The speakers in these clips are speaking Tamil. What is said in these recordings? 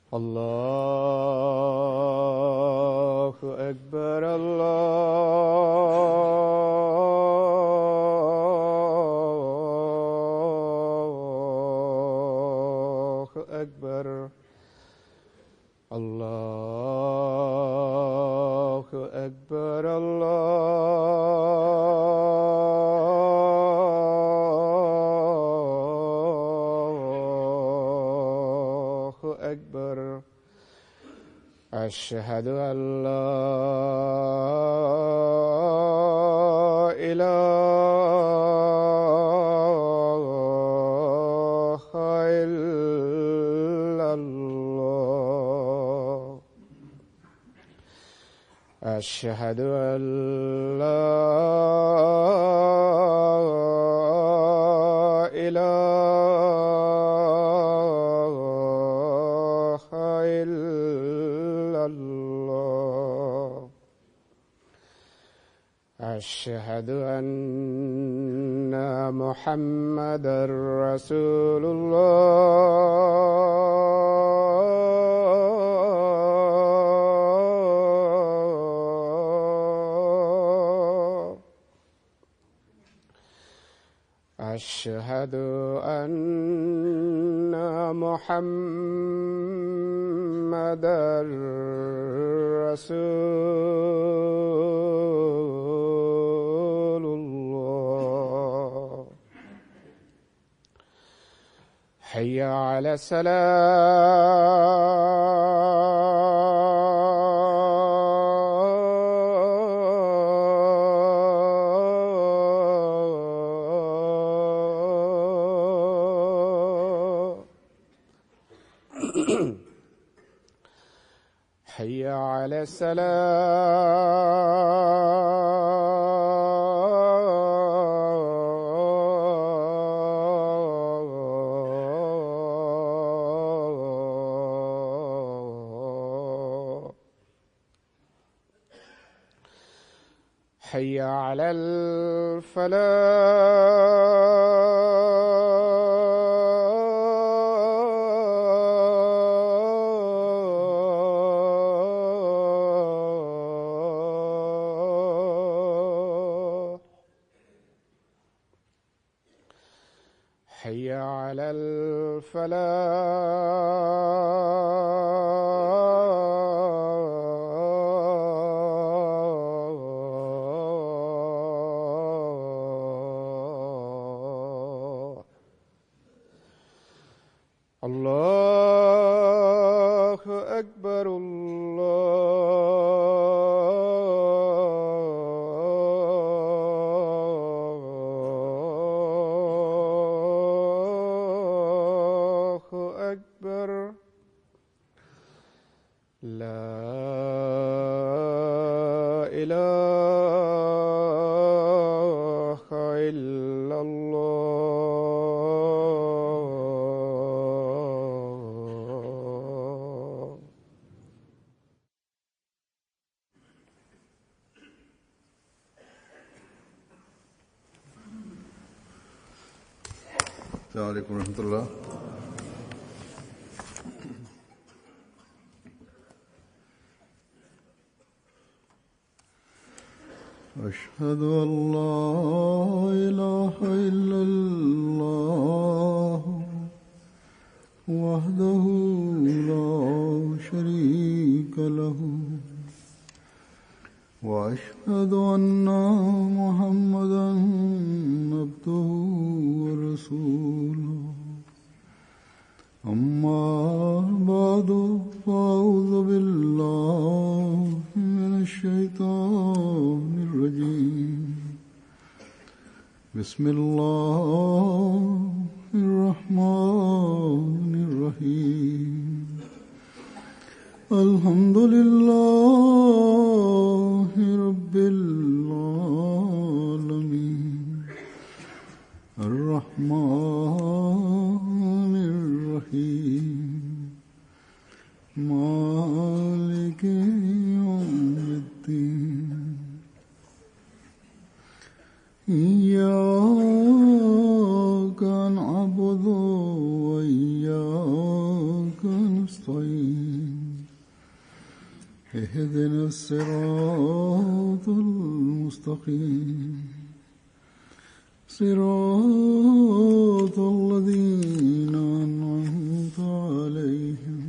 الله أكبر الله أكبر الله أكبر الله أكبر. أشهد أن لا إله إلا الله. أشهد أن لا إله إلا الله. أشهد أن محمدًا رسول الله. أشهد أن محمدًا رسول الله. حي على الصلاة. حي على السلام. حي على الفلاح. حي على الفلاح. الله أكبر الله أكبر. لا إله إلا الله. السلام عليكم ورحمة الله. أشهد أن لا إله إلا الله وحده لا شريك له وأشهد أن محمدًا عبده ورسوله. أما بعد فأعوذ بالله من الشيطان الرجيم. بسم الله الرحمن الرحيم. الحمد لله رب العالمين. الرحمن الرحيم. مالك يوم الدين. إياك نعبد وإياك نستعين. اهدنا الصراط المستقيم صراط الذين أنعمت عليهم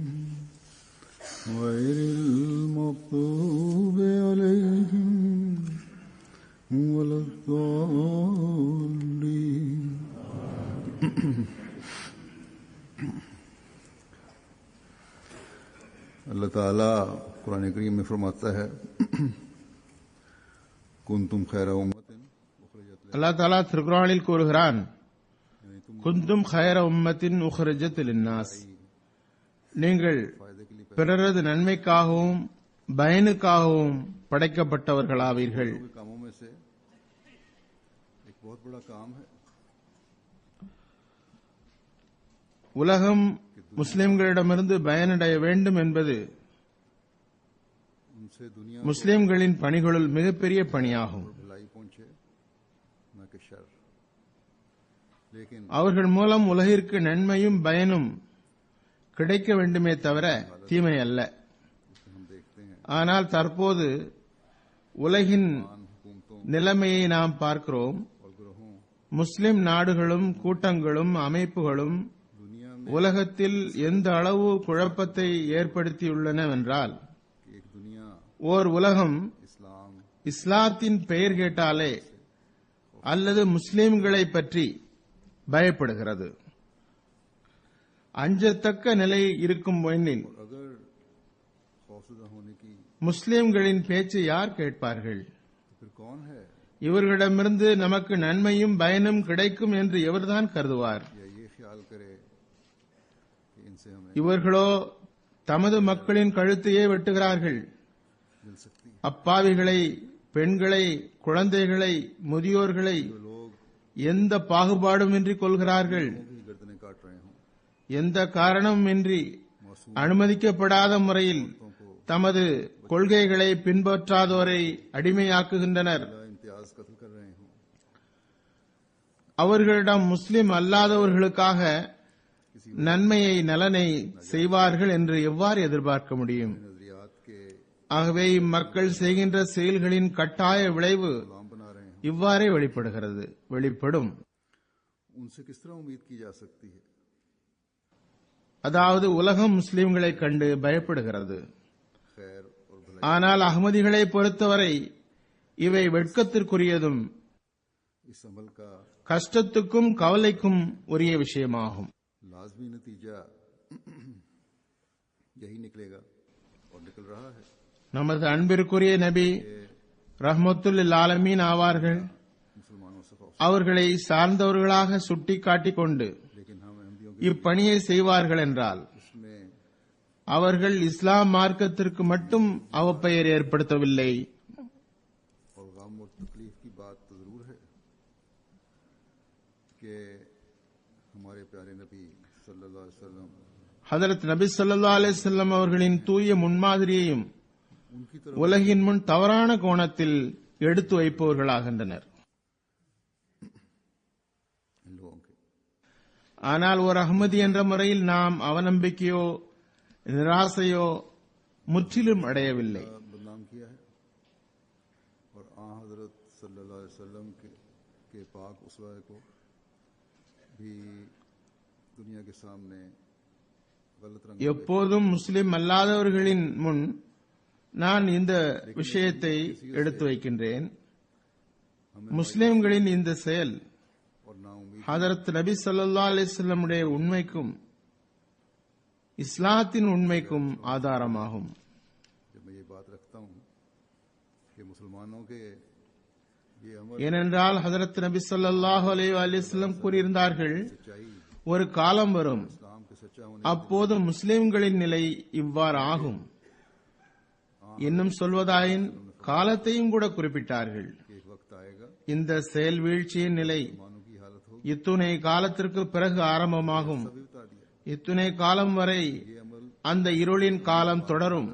غير المغضوب عليهم ولا الضالين. अल्लाह ताला कुरान करीम में फरमाता है कुंतुम खैरा उम्मतिन அல்லாஹ் தஆலா திருக்குர்ஆனில் கூறுகிறான், குந்தும் கைர உம்மத்தின் உக்ரஜத் லின்னாஸ், நீங்கள் பிறரது நன்மைக்காகவும் பயனுக்காகவும் படைக்கப்பட்டவர்களாவீர்கள். कामों में से एक बहुत बड़ा काम है உலகம் முஸ்லிம்களிடமிருந்து பயனடைய வேண்டும் என்பது उनसे दुनिया முஸ்லிம்களின் பணிகளுள் மிகப்பெரிய பணியாகும். भलाई पहुंचे न कि शर. लेकिन அவர்கள் மூலம் உலகிற்கு நன்மையும் பயனும் கிடைக்க வேண்டுமே தவிர தீமை அல்ல. हम देखते हैं ஆனால் தற்போது உலகின் हुकूमतों நிலைமையை நாம் பார்க்கிறோம். और ग्रहों முஸ்லிம் நாடுகளும் கூட்டங்களும் அமைப்புகளும் दुनिया में உலகத்தில் எந்த அளவு குழப்பத்தை ஏற்படுத்தியுள்ளனவென்றால், कि एक दुनिया ஓர் உலகம் इस्लाम இஸ்லாத்தின் பெயர் கேட்டாலே அல்லது முஸ்லிம்களை பற்றி பயப்படுகிறது. அஞ்சத்தக்க நிலை இருக்கும் எண்ணில் अगर खौफजदा होने की முஸ்லிம்களின் பேச்சை யார் கேட்பார்கள்? तो फिर कौन है இவர்களிடமிருந்து நமக்கு நன்மையும் பயனும் கிடைக்கும் என்று எவர்தான் கருதுவார்? या ये ख्याल करे कि इनसे हमें இவர்களோ தமது மக்களின் கழுத்தையே வெட்டுகிறார்கள். मिल सकती है. அப்பாவிகளை, பெண்களை, குழந்தைகளை, முதியோர்களை जो लोग எந்த பாகுபாடுமின்றி கொள்கிறார்கள். की गर्दनें काट रहे हों, எந்த காரணமின்றி मासूम அனுமதிக்கப்படாத முறையில் औरतों को தமது கொள்கைகளை பின்பற்றாதோரை அடிமையாக்குகின்றனர். बिला इम्तियाज कत्ल कर रहे हों, அவர்களிடம் முஸ்லிம் அல்லாதவர்களுக்காக நன்மையை நலனை செய்வார்கள் என்று எவ்வாறு எதிர்பார்க்க முடியும்? नजरियात के ஆகவே இம்மக்கள் செய்கின்ற செயல்களின் கட்டாய விளைவு गुलाम बना रहे हों, இவ்வாறே வெளிப்படும். उनसे किस तरह उम्मीद की जा सकती है? அதாவது உலகம் முஸ்லிம்களை கண்டு பயப்படுகிறது. खैर और भलाई ஆனால் அகமதிகளை பொறுத்தவரை இவை வெட்கத்திற்குரியதும் इस अमल का கஷ்டத்துக்கும் கவலைக்கும் உரிய விஷயமாகும். लाजमी नतीजा यही निकलेगा और निकल रहा है. நமது அன்பிற்குரிய நபி ரஹ்மத்துல் ஆலமீன் ஆவார்கள். मुसलमानों से खौफ, அவர்களை சார்ந்தவர்களாக சுட்டிக்காட்டிக் கொண்டு लेकिन हम अहमदियों के இப்பணியை செய்வார்கள் என்றால் इसमें அவர்கள் இஸ்லாம் மார்க்கத்திற்கு மட்டும் அவப்பெயர் ஏற்படுத்தவில்லை, और गम और तकलीफ की बात तो जरूर है कि हमारे प्यारे नबी सल्लल्लाहु अलैहि वसल्लम ஹதரத் நபி ஸல்லல்லாஹு அலைஹி வஸல்லம் அவர்களின் தூய முன்மாதிரியையும் उनकी तरफ உலகின் முன் தவறான கோணத்தில் எடுத்து வைப்பவர்களாகின்றனர். इन लोगों के ஆனால் ஒரு அஹ்மதி என்ற முறையில் நாம் அவநம்பிக்கையோ நிராசையோ முற்றிலும் அடையவில்லை. बदनाम किया है और हजरत सल्लल्लाहु अलैहि वसल्लम के पाक उसवा को भी दुनिया के सामने गलत रंग எப்போதும் முஸ்லிம் அல்லாதவர்களின் முன் நான் இந்த விஷயத்தை எடுத்து வைக்கின்றேன். முஸ்லிம்களின் இந்த செயல் और नाउम्मीद ஹதரத் நபி ஸல்லல்லாஹு அலைஹி வஸல்லம் உடைய உண்மைக்கும் இஸ்லாத்தின் உண்மைக்கும் ஆதாரமாகும். जब मैं ये बात रखता हूँ कि मुसलमानों के ये अमल ஏனென்றால் ஹதரத் நபி ஸல்லல்லாஹு அலைஹி வஸல்லம் கூறியிருந்தார்கள், सच्चाई ஒரு காலம் வரும், इस्लाम के सच्चा होने அப்போது முஸ்லிம்களின் நிலை இவ்வாறு ஆகும். இன்னும் சொல்வதாயின் காலத்தையும் கூட குறிப்பிட்டார்கள். के एक वक्त आएगा இந்த செயல் வீழ்ச்சியின் நிலை मानव की हालत होगी. இத்துணை காலத்திற்கு பிறகு ஆரம்பமாகும். अभी बता दिया இத்துணை காலம் வரை ये अमल அந்த இருளின் காலம் தொடரும்.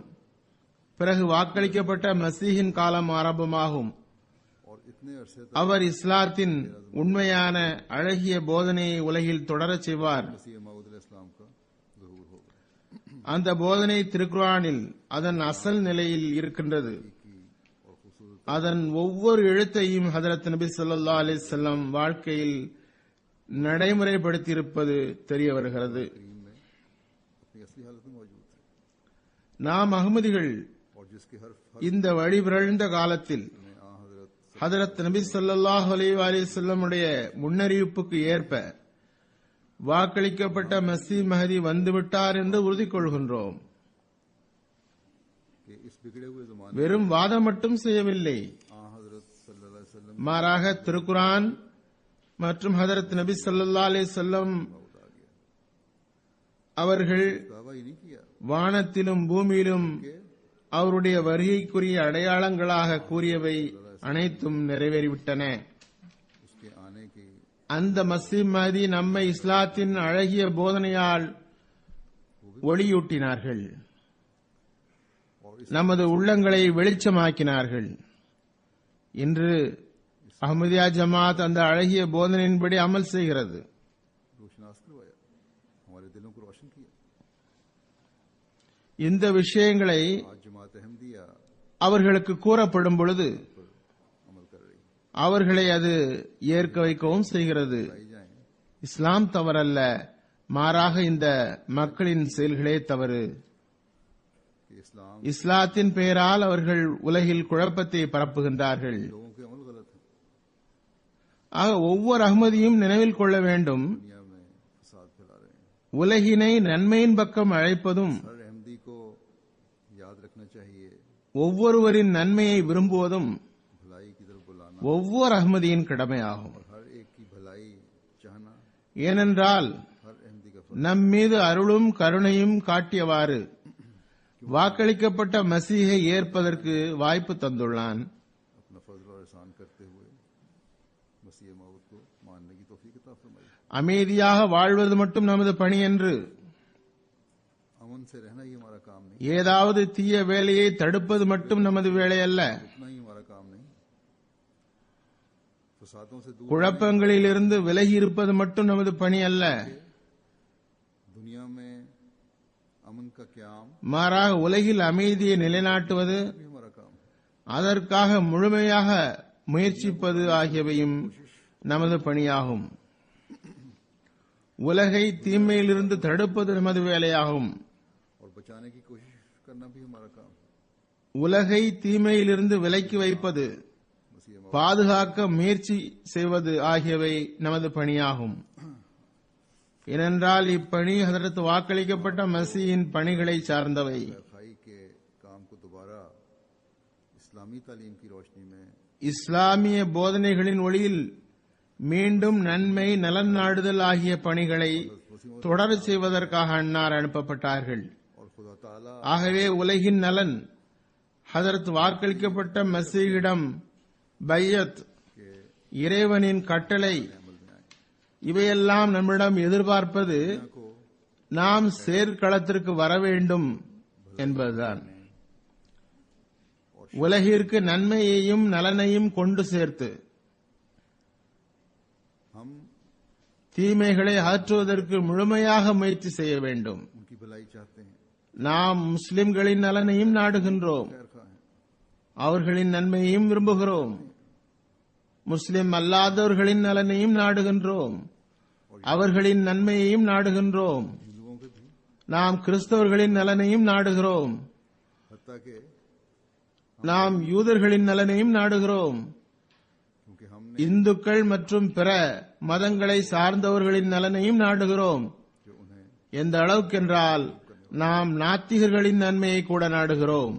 பிறகு வாக்களிக்கப்பட்ட மசீஹின் காலம் ஆரம்பமாகும். और इतने अरसे तक அவர் இஸ்லாத்தின் உண்மையான அழகிய போதனையை உலகில் தொடரச் செய்வார். मसीह मऊद अलैहिस्सलाम का ज़हूर होगा. அந்த போதனை திருக்குர்ஆனில் அதன் அசல் நிலையில் இருக்கின்றது. और खूबसूरत அதன் ஒவ்வொரு எழுத்தையும் ஹஜரத் நபி ஸல்லல்லாஹு அலைஹி வஸல்லம் வாழ்க்கையில் நடைமுறைப்படுத்தியிருப்பது தெரிய வருகிறது. करीम में अपनी असली हालत में मौजूद थे நாம் அகமதிகள் और जिसके हर இந்த வழிபிறழ்ந்த காலத்தில் में हजरत ஹஜரத் நபி ஸல்லல்லாஹு அலைஹி வஸல்லமுடைய முன்னறிவிப்புக்கு ஏற்ப வாக்களிக்கப்பட்ட மஸீஹ் மஹ்தி வந்துவிட்டார் என்று உறுதி கொள்கின்றோம். के इस बिगड़े हुए जमाने வெறும் வாதம் மட்டும் செய்யவில்லை, हजरत सल्लल्लाहु अलैहि वसल्लम மாறாக திருக்குர்ஆன் மற்றும் ஹஜரத் நபி ஸல்லல்லாஹு அலைஹி வஸல்லம் அவர்கள் दावा ही नहीं किया வானத்திலும் பூமியிலும் அவருடைய வருகைக்குரிய அடையாளங்களாக கூறியவை அனைத்தும் நிறைவேறிவிட்டன. उसके आने की அந்த மஸீஹ் மஹ்தி நம்மை இஸ்லாத்தின் அழகிய போதனையால் ஒளியூட்டினார்கள், और इस நமது உள்ளங்களை வெளிச்சமாக்கினார்கள். இன்று அஹ்மதியா ஜமாத் அந்த அழகிய போதனையின்படி அமல் செய்கிறது. रोशनास करवाया, हमारे दिलों को रोशन किया. இந்த விஷயங்களை आज जमात अहमदिया அவர்களுக்கு கூறப்படும் பொழுது पर अमल कर रही அவர்களை அது ஏற்க வைக்கவும் செய்கிறது. आई जाए இஸ்லாம் தவறல்ல, மாறாக இந்த மக்களின் செயல்களே தவறு. कि इस्लाम இஸ்லாத்தின் பெயரால் அவர்கள் உலகில் குழப்பத்தை பரப்புகின்றார்கள். लोगों के अमल गलत है, ஆக ஒவ்வொரு அகமதியும் நினைவில் கொள்ள வேண்டும், दुनिया में फसाद फैला रहे हैं. உலகினை நன்மையின் பக்கம் அழைப்பதும் हर अहमदी को याद रखना चाहिए ஒவ்வொருவரின் நன்மையை விரும்புவதும் भलाई की तरफ बुलाना ஒவ்வொரு அகமதியின் கடமையாகும். और हर एक की भलाई चाहना ஏனென்றால் हर अहमदी का நம் மீது அருளும் கருணையும் காட்டியவாறு வாக்களிக்கப்பட்ட மசீஹை ஏற்பதற்கு வாய்ப்பு தந்துள்ளான். अपना फजल और एहसान करते हुए मसीह मौत को मानने की तौफीक अता फरमाई. அமைதியாக வாழ்வது மட்டும் நமது பணி என்று, अमन से रहना ही हमारा काम नहीं, ஏதாவது தீய வேலையை தடுப்பது மட்டும் நமது வேலை அல்ல, उतना ही हमारा काम नहीं. फसादों से दूर குழப்பங்களிலிருந்து விலகி இருப்பது மட்டும் நமது பணி அல்ல, दुनिया में अमन का क्याम மாறாக உலகில் அமைதியை நிலைநாட்டுவது, भी हमारा काम है. அதற்காக முழுமையாக முயற்சிப்பது ஆகியவையும் நமது பணியாகும். உலகை தீமையிலிருந்து தடுப்பது நமது வேலையாகும். और बचाने की कोशिश करना भी हमारा काम है. உலகை தீமையிலிருந்து விலக்கி வைப்பது, मसीह मौत பாதுகாக்க முயற்சி செய்வது ஆகியவை நமது பணியாகும். ஏனென்றால் இப்பணி ஹதரத் வாக்களிக்கப்பட்ட மசீஹின் பணிகளை சார்ந்தவை. खाई के काम को दोबारा इस्लामी तालीम की रोशनी में இஸ்லாமிய போதனைகளின் ஒளியில் மீண்டும் நன்மை நலன் நாடுதல் ஆகிய பணிகளை தொடர செய்வதற்காக அன்னார் அனுப்பப்பட்டார்கள். और खुदा ताला ஆகவே உலகின் நலன் ஹதரத் வாக்களிக்கப்பட்ட மசீஹிடம் பையத், के இறைவனின் கட்டளை, अमल में आए இவையெல்லாம் நம்மிடம் எதிர்பார்ப்பது को நாம் செயற்களத்திற்கு வர வேண்டும் என்பதுதான். உலகிற்கு நன்மையையும் நலனையும் கொண்டு சேர்த்து हम தீமைகளை அகற்றுவதற்கு முழுமையாக முயற்சி செய்ய வேண்டும். उनकी भलाई चाहते हैं, நாம் முஸ்லிம்களின் நலனையும் நாடுகின்றோம், खैर खा हैं. அவர்களின் நன்மையையும் விரும்புகிறோம். முஸ்லிம் அல்லாதவர்களின் நலனையும் நாடுகின்றோம், அவர்களின் நன்மையையும் நாடுகின்றோம். हिंदुओं के भी, நாம் கிறிஸ்தவர்களின் நலனையும் நாடுகிறோம், हत्ता के நாம் யூதர்களின் நலனையும் நாடுகிறோம். क्योंकि हमने இந்துக்கள் மற்றும் பிற மதங்களை சார்ந்தவர்களின் நலனையும் நாடுகிறோம். जो उन्हें எந்த அளவுக்கென்றால் நாம் நாத்திகர்களின் நன்மையை கூட நாடுகிறோம்.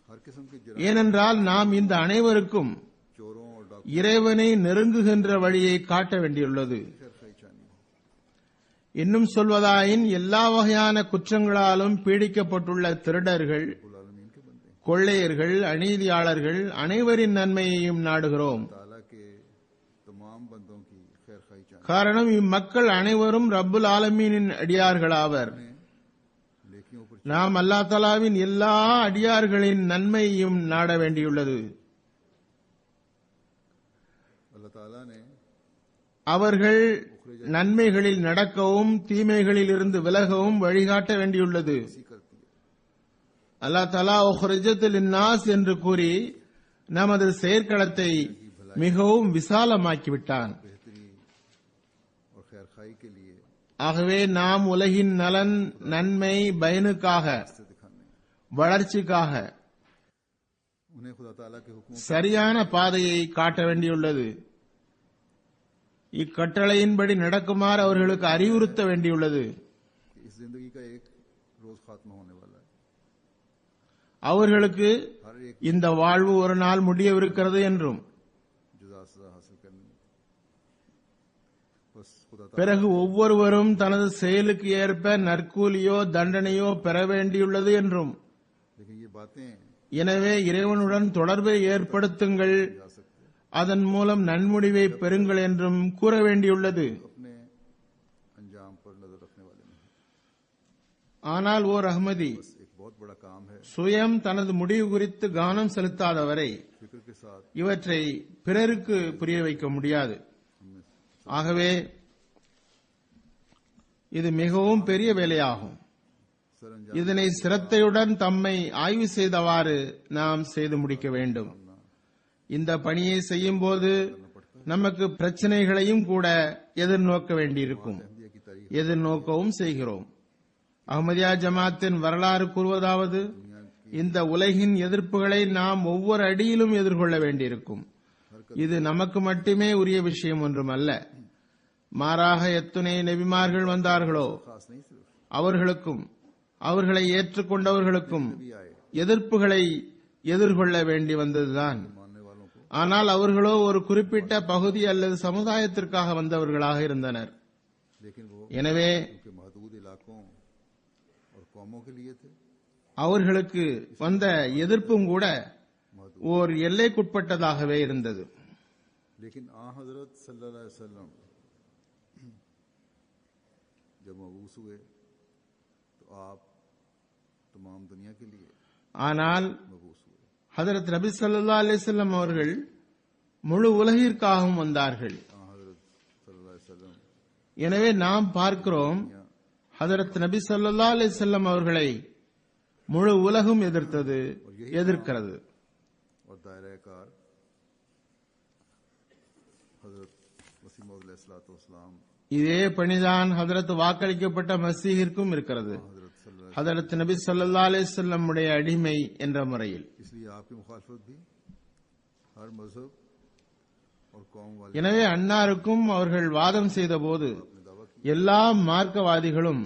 हर किस्म के ஏனென்றால் நாம் இந்த அனைவருக்கும் चोरों और डॉक्टर இறைவனை நெருங்குகின்ற வழியை காட்ட வேண்டியுள்ளது. खैर खाई चाहनी है. இன்னும் சொல்வதாயின் எல்லா வகையான குற்றங்களாலும் பீடிக்கப்பட்டுள்ள திருடர்கள், कुल आलमीन के बंदे हैं. கொள்ளையர்கள், அநீதியாளர்கள் அனைவரின் நன்மையையும் நாடுகிறோம். ताला के तमाम बंदों की खैर खाई चाहनी காரணம் இம்மக்கள் அனைவரும் ரப்புல் ஆலமீனின் அடியார்களாவர். है. लेकिन ऊपर நாம் அல்லாஹ் தஆலாவின் எல்லா அடியார்களின் நன்மையையும் நாட வேண்டியுள்ளது. अल्लाह ताला ने அவர்கள் நன்மைகளில் நடக்கவும் தீமைகளில் இருந்து விலகவும் வழிகாட்ட வேண்டியுள்ளது. அல்லாஹ் தஆலா உஹ்ரிஜத் லின்னாஸ் என்று கூறி நமது செயற்களத்தை மிகவும் விசாலமாக்கிவிட்டான். और खैर खाई के लिए ஆகவே நாம் உலகின் நலன், நன்மை, பயனுக்காக, से दिखाने வளர்ச்சிக்காக उन्हें खुदा ताला के हुक्मों சரியான பாதையை காட்ட வேண்டியுள்ளது. இக்கட்டளையின்படி நடக்குமாறு அவர்களுக்கு அறிவுறுத்த வேண்டியுள்ளது. कि इस जिंदगी का एक रोज खात्मा होने वाला है. அவர்களுக்கு हर एक இந்த வாழ்வு ஒரு நாள் முடியவிருக்கிறது என்றும், जुदा सजा हासिल करनी है. बस खुदा ताला பிறகு ஒவ்வொருவரும் தனது செயலுக்கு ஏற்ப நற்கூலியோ தண்டனையோ பெற வேண்டியுள்ளது என்றும், लेकिन ये बातें எனவே இறைவனுடன் தொடர்பை ஏற்படுத்துங்கள், जा सकते हैं. அதன் மூலம் நன்முடிவை பெறுங்கள் என்றும் கூற வேண்டியுள்ளது. अपने अंजाम पर नजर रखने वाले नहीं. ஆனால் ஓர் அஹ்மதி बस एक बहुत बड़ा काम है சுயம் தனது முடிவு குறித்து கவனம் செலுத்தாதவரை फिक्र के साथ இவற்றை பிறருக்கு புரிய வைக்க முடியாது. ஆகவே இது மிகவும் பெரிய வேலையாகும். सर अंजाम இதனை சிரத்தையுடன் தம்மை ஆய்வு செய்தவாறு நாம் செய்து முடிக்க வேண்டும். இந்த பணியை செய்யும் போது நமக்கு பிரச்சனைகளையும் கூட எதிர்நோக்க வேண்டியிருக்கும். अहमदिया की तारीख எதிர்நோக்கவும் செய்கிறோம். அஹ்மதியா ஜமாத்தின் வரலாறு கூறுவதாவது, இந்த உலகின் எதிர்ப்புகளை நாம் ஒவ்வொரு அடியிலும் எதிர்கொள்ள வேண்டியிருக்கும். இது நமக்கு மட்டுமே உரிய விஷயம் ஒன்றுமல்ல. மாறாக எத்துணை நபிமார்கள் வந்தார்களோ खास नहीं सिर्फ அவர்களுக்கும் அவர்களை ஏற்றுக்கொண்டவர்களுக்கும் भी आए எதிர்ப்புகளை எதிர்கொள்ள வேண்டி வந்ததுதான். मानने वालों को, ஆனால் அவர்களோ ஒரு குறிப்பிட்ட பகுதி அல்லது சமுதாயத்திற்காக வந்தவர்களாக இருந்தனர். लेकिन वो எனவே उनके महदूद इलाकों और कौमों के लिए थे. அவர்களுக்கு வந்த எதிர்ப்பும் கூட ஓர் எல்லைக்குட்பட்டதாகவே இருந்தது. लेकिन आ हजरत सल्लल्लाहु अलैहि वसल्लम जब मबूस हुए तो आप तमाम दुनिया के लिए ஆனால் मबूस हुए. ஹதரத் நபி ஸல்லல்லாஹு அலைஹி வஸல்லம் அவர்கள் முழு உலகிற்காகவும் வந்தார்கள். आ हजरत सल्लल्लाहु अलैहि वसल्लम எனவே நாம் பார்க்கிறோம், ஹதரத் நபி ஸல்லல்லாஹு அலைஹி வஸல்லம் அவர்களை முழு உலகம் எதிர்த்தது, எதிர்க்கிறது. और दायरा कार हजरत मसीह मौद अलैहिस्सलाम இதே பணிதான் ஹதரத் வாக்களிக்கப்பட்ட மசீஹிற்கும் இருக்கிறது, हजरत सल्लल्लाहु ஹதரத் நபி ஸல்லல்லாஹு அலைஹி வஸல்லம் உடைய அடிமை என்ற முறையில். इसलिए आपकी मुखालफत भी हर मजहब और कौम वाले எனவே அன்னாருக்கும் அவர்கள் வாதம் செய்தபோது ने दावा किया எல்லா மார்க்கவாதிகளும்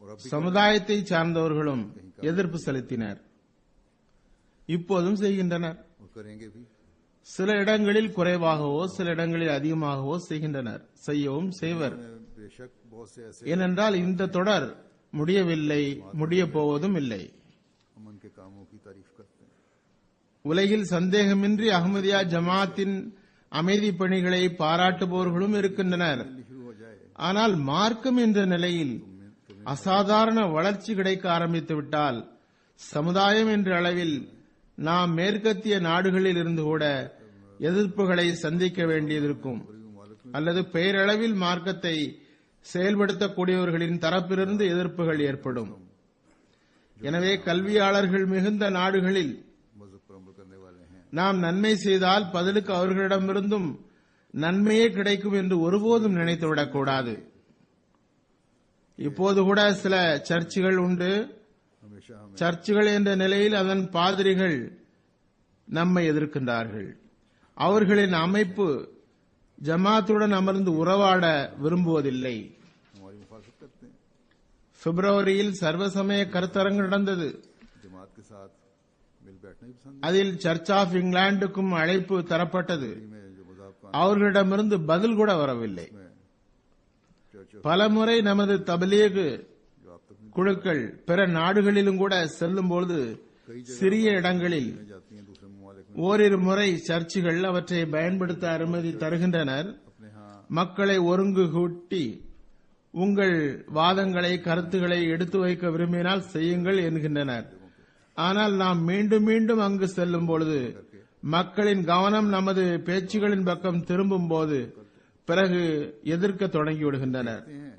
और अब भी சமுதாயத்தை சார்ந்தவர்களும் எதிர்ப்பு செலுத்தினர். இப்போதும் செய்கின்றனர். और करेंगे भी. சில இடங்களில் குறைவாகவோ சில இடங்களில் அதிகமாகவோ செய்கின்றனர், செய்யவும் செய்வர். बेशक बहुत से ऐसे ஏனென்றால் இந்த தொடர் முடியவில்லை, முடிய போவதும் இல்லை. अमन के कामों की तारीफ करते हैं. உலகில் சந்தேகமின்றி அஹ்மதியா ஜமாத்தின் அமைதி பணிகளை பாராட்டுபவர்களும் இருக்கின்றனர். शुरू हो जाए ஆனால் மார்க்கம் என்ற நிலையில் அசாதாரண வளர்ச்சி கிடைக்க ஆரம்பித்து விட்டால் சமுதாயம் என்ற அளவில் நாம் மேற்கத்திய நாடுகளில் இருந்து கூட எதிர்ப்புகளை சந்திக்க வேண்டியதிருக்கும். அல்லது பெயரளவில் மார்க்கத்தை செயல்படுத்தக்கூடியவர்களின் தரப்பிலிருந்து எதிர்ப்புகள் ஏற்படும். எனவே கல்வியாளர்கள் மிகுந்த நாடுகளில் मजहब पर अमल करने वाले हैं. நாம் நன்மை செய்தால் பதிலுக்கு அவர்களிடமிருந்தும் நன்மையே கிடைக்கும் என்று ஒருபோதும் நினைத்துவிடக் கூடாது. இப்போது கூட சில சர்ச்சுகள் உண்டு. हमेशा हमें சர்ச்சுகள் என்ற நிலையில் அதன் பாதிரிகள் நம்மை எதிர்க்கின்றார்கள். அவர்களின் அமைப்பு ஜமாத்துடன் அமர்ந்து உறவாட விரும்புவதில்லை. हमारी मुखालफत करते हैं. பிப்ரவரியில் சர்வசமய கருத்தரங்கு நடந்தது. जमात के साथ मिल बैठना ही पसंद அதில் சர்ச் ஆஃப் இங்கிலாந்துக்கும் அழைப்பு தரப்பட்டது. है. में जो मजहब का அவர்களிடமிருந்து பதில் கூட வரவில்லை. में चर्च பலமுறை நமது தபலீக் जो आप तक குழுக்கள் பிற நாடுகளிலும் கூட செல்லும்போது சிறிய இடங்களில் में जाती हैं दूसरे ममालिक में ஓரிரு முறை சர்ச்சுகள் அவற்றை பயன்படுத்த அனுமதி தருகின்றனர். अपने यहाँ மக்களை ஒருங்கு கூட்டி உங்கள் வாதங்களை, கருத்துக்களை எடுத்து வைக்க விரும்பினால் செய்யுங்கள் என்கின்றனர். ஆனால் நாம் மீண்டும் மீண்டும் அங்கு செல்லும் பொழுது மக்களின் கவனம் நமது பேச்சுகளின் பக்கம் திரும்பும் போது பிறகு எதிர்க்க தொடங்கிவிடுகின்றனர். कहते हैं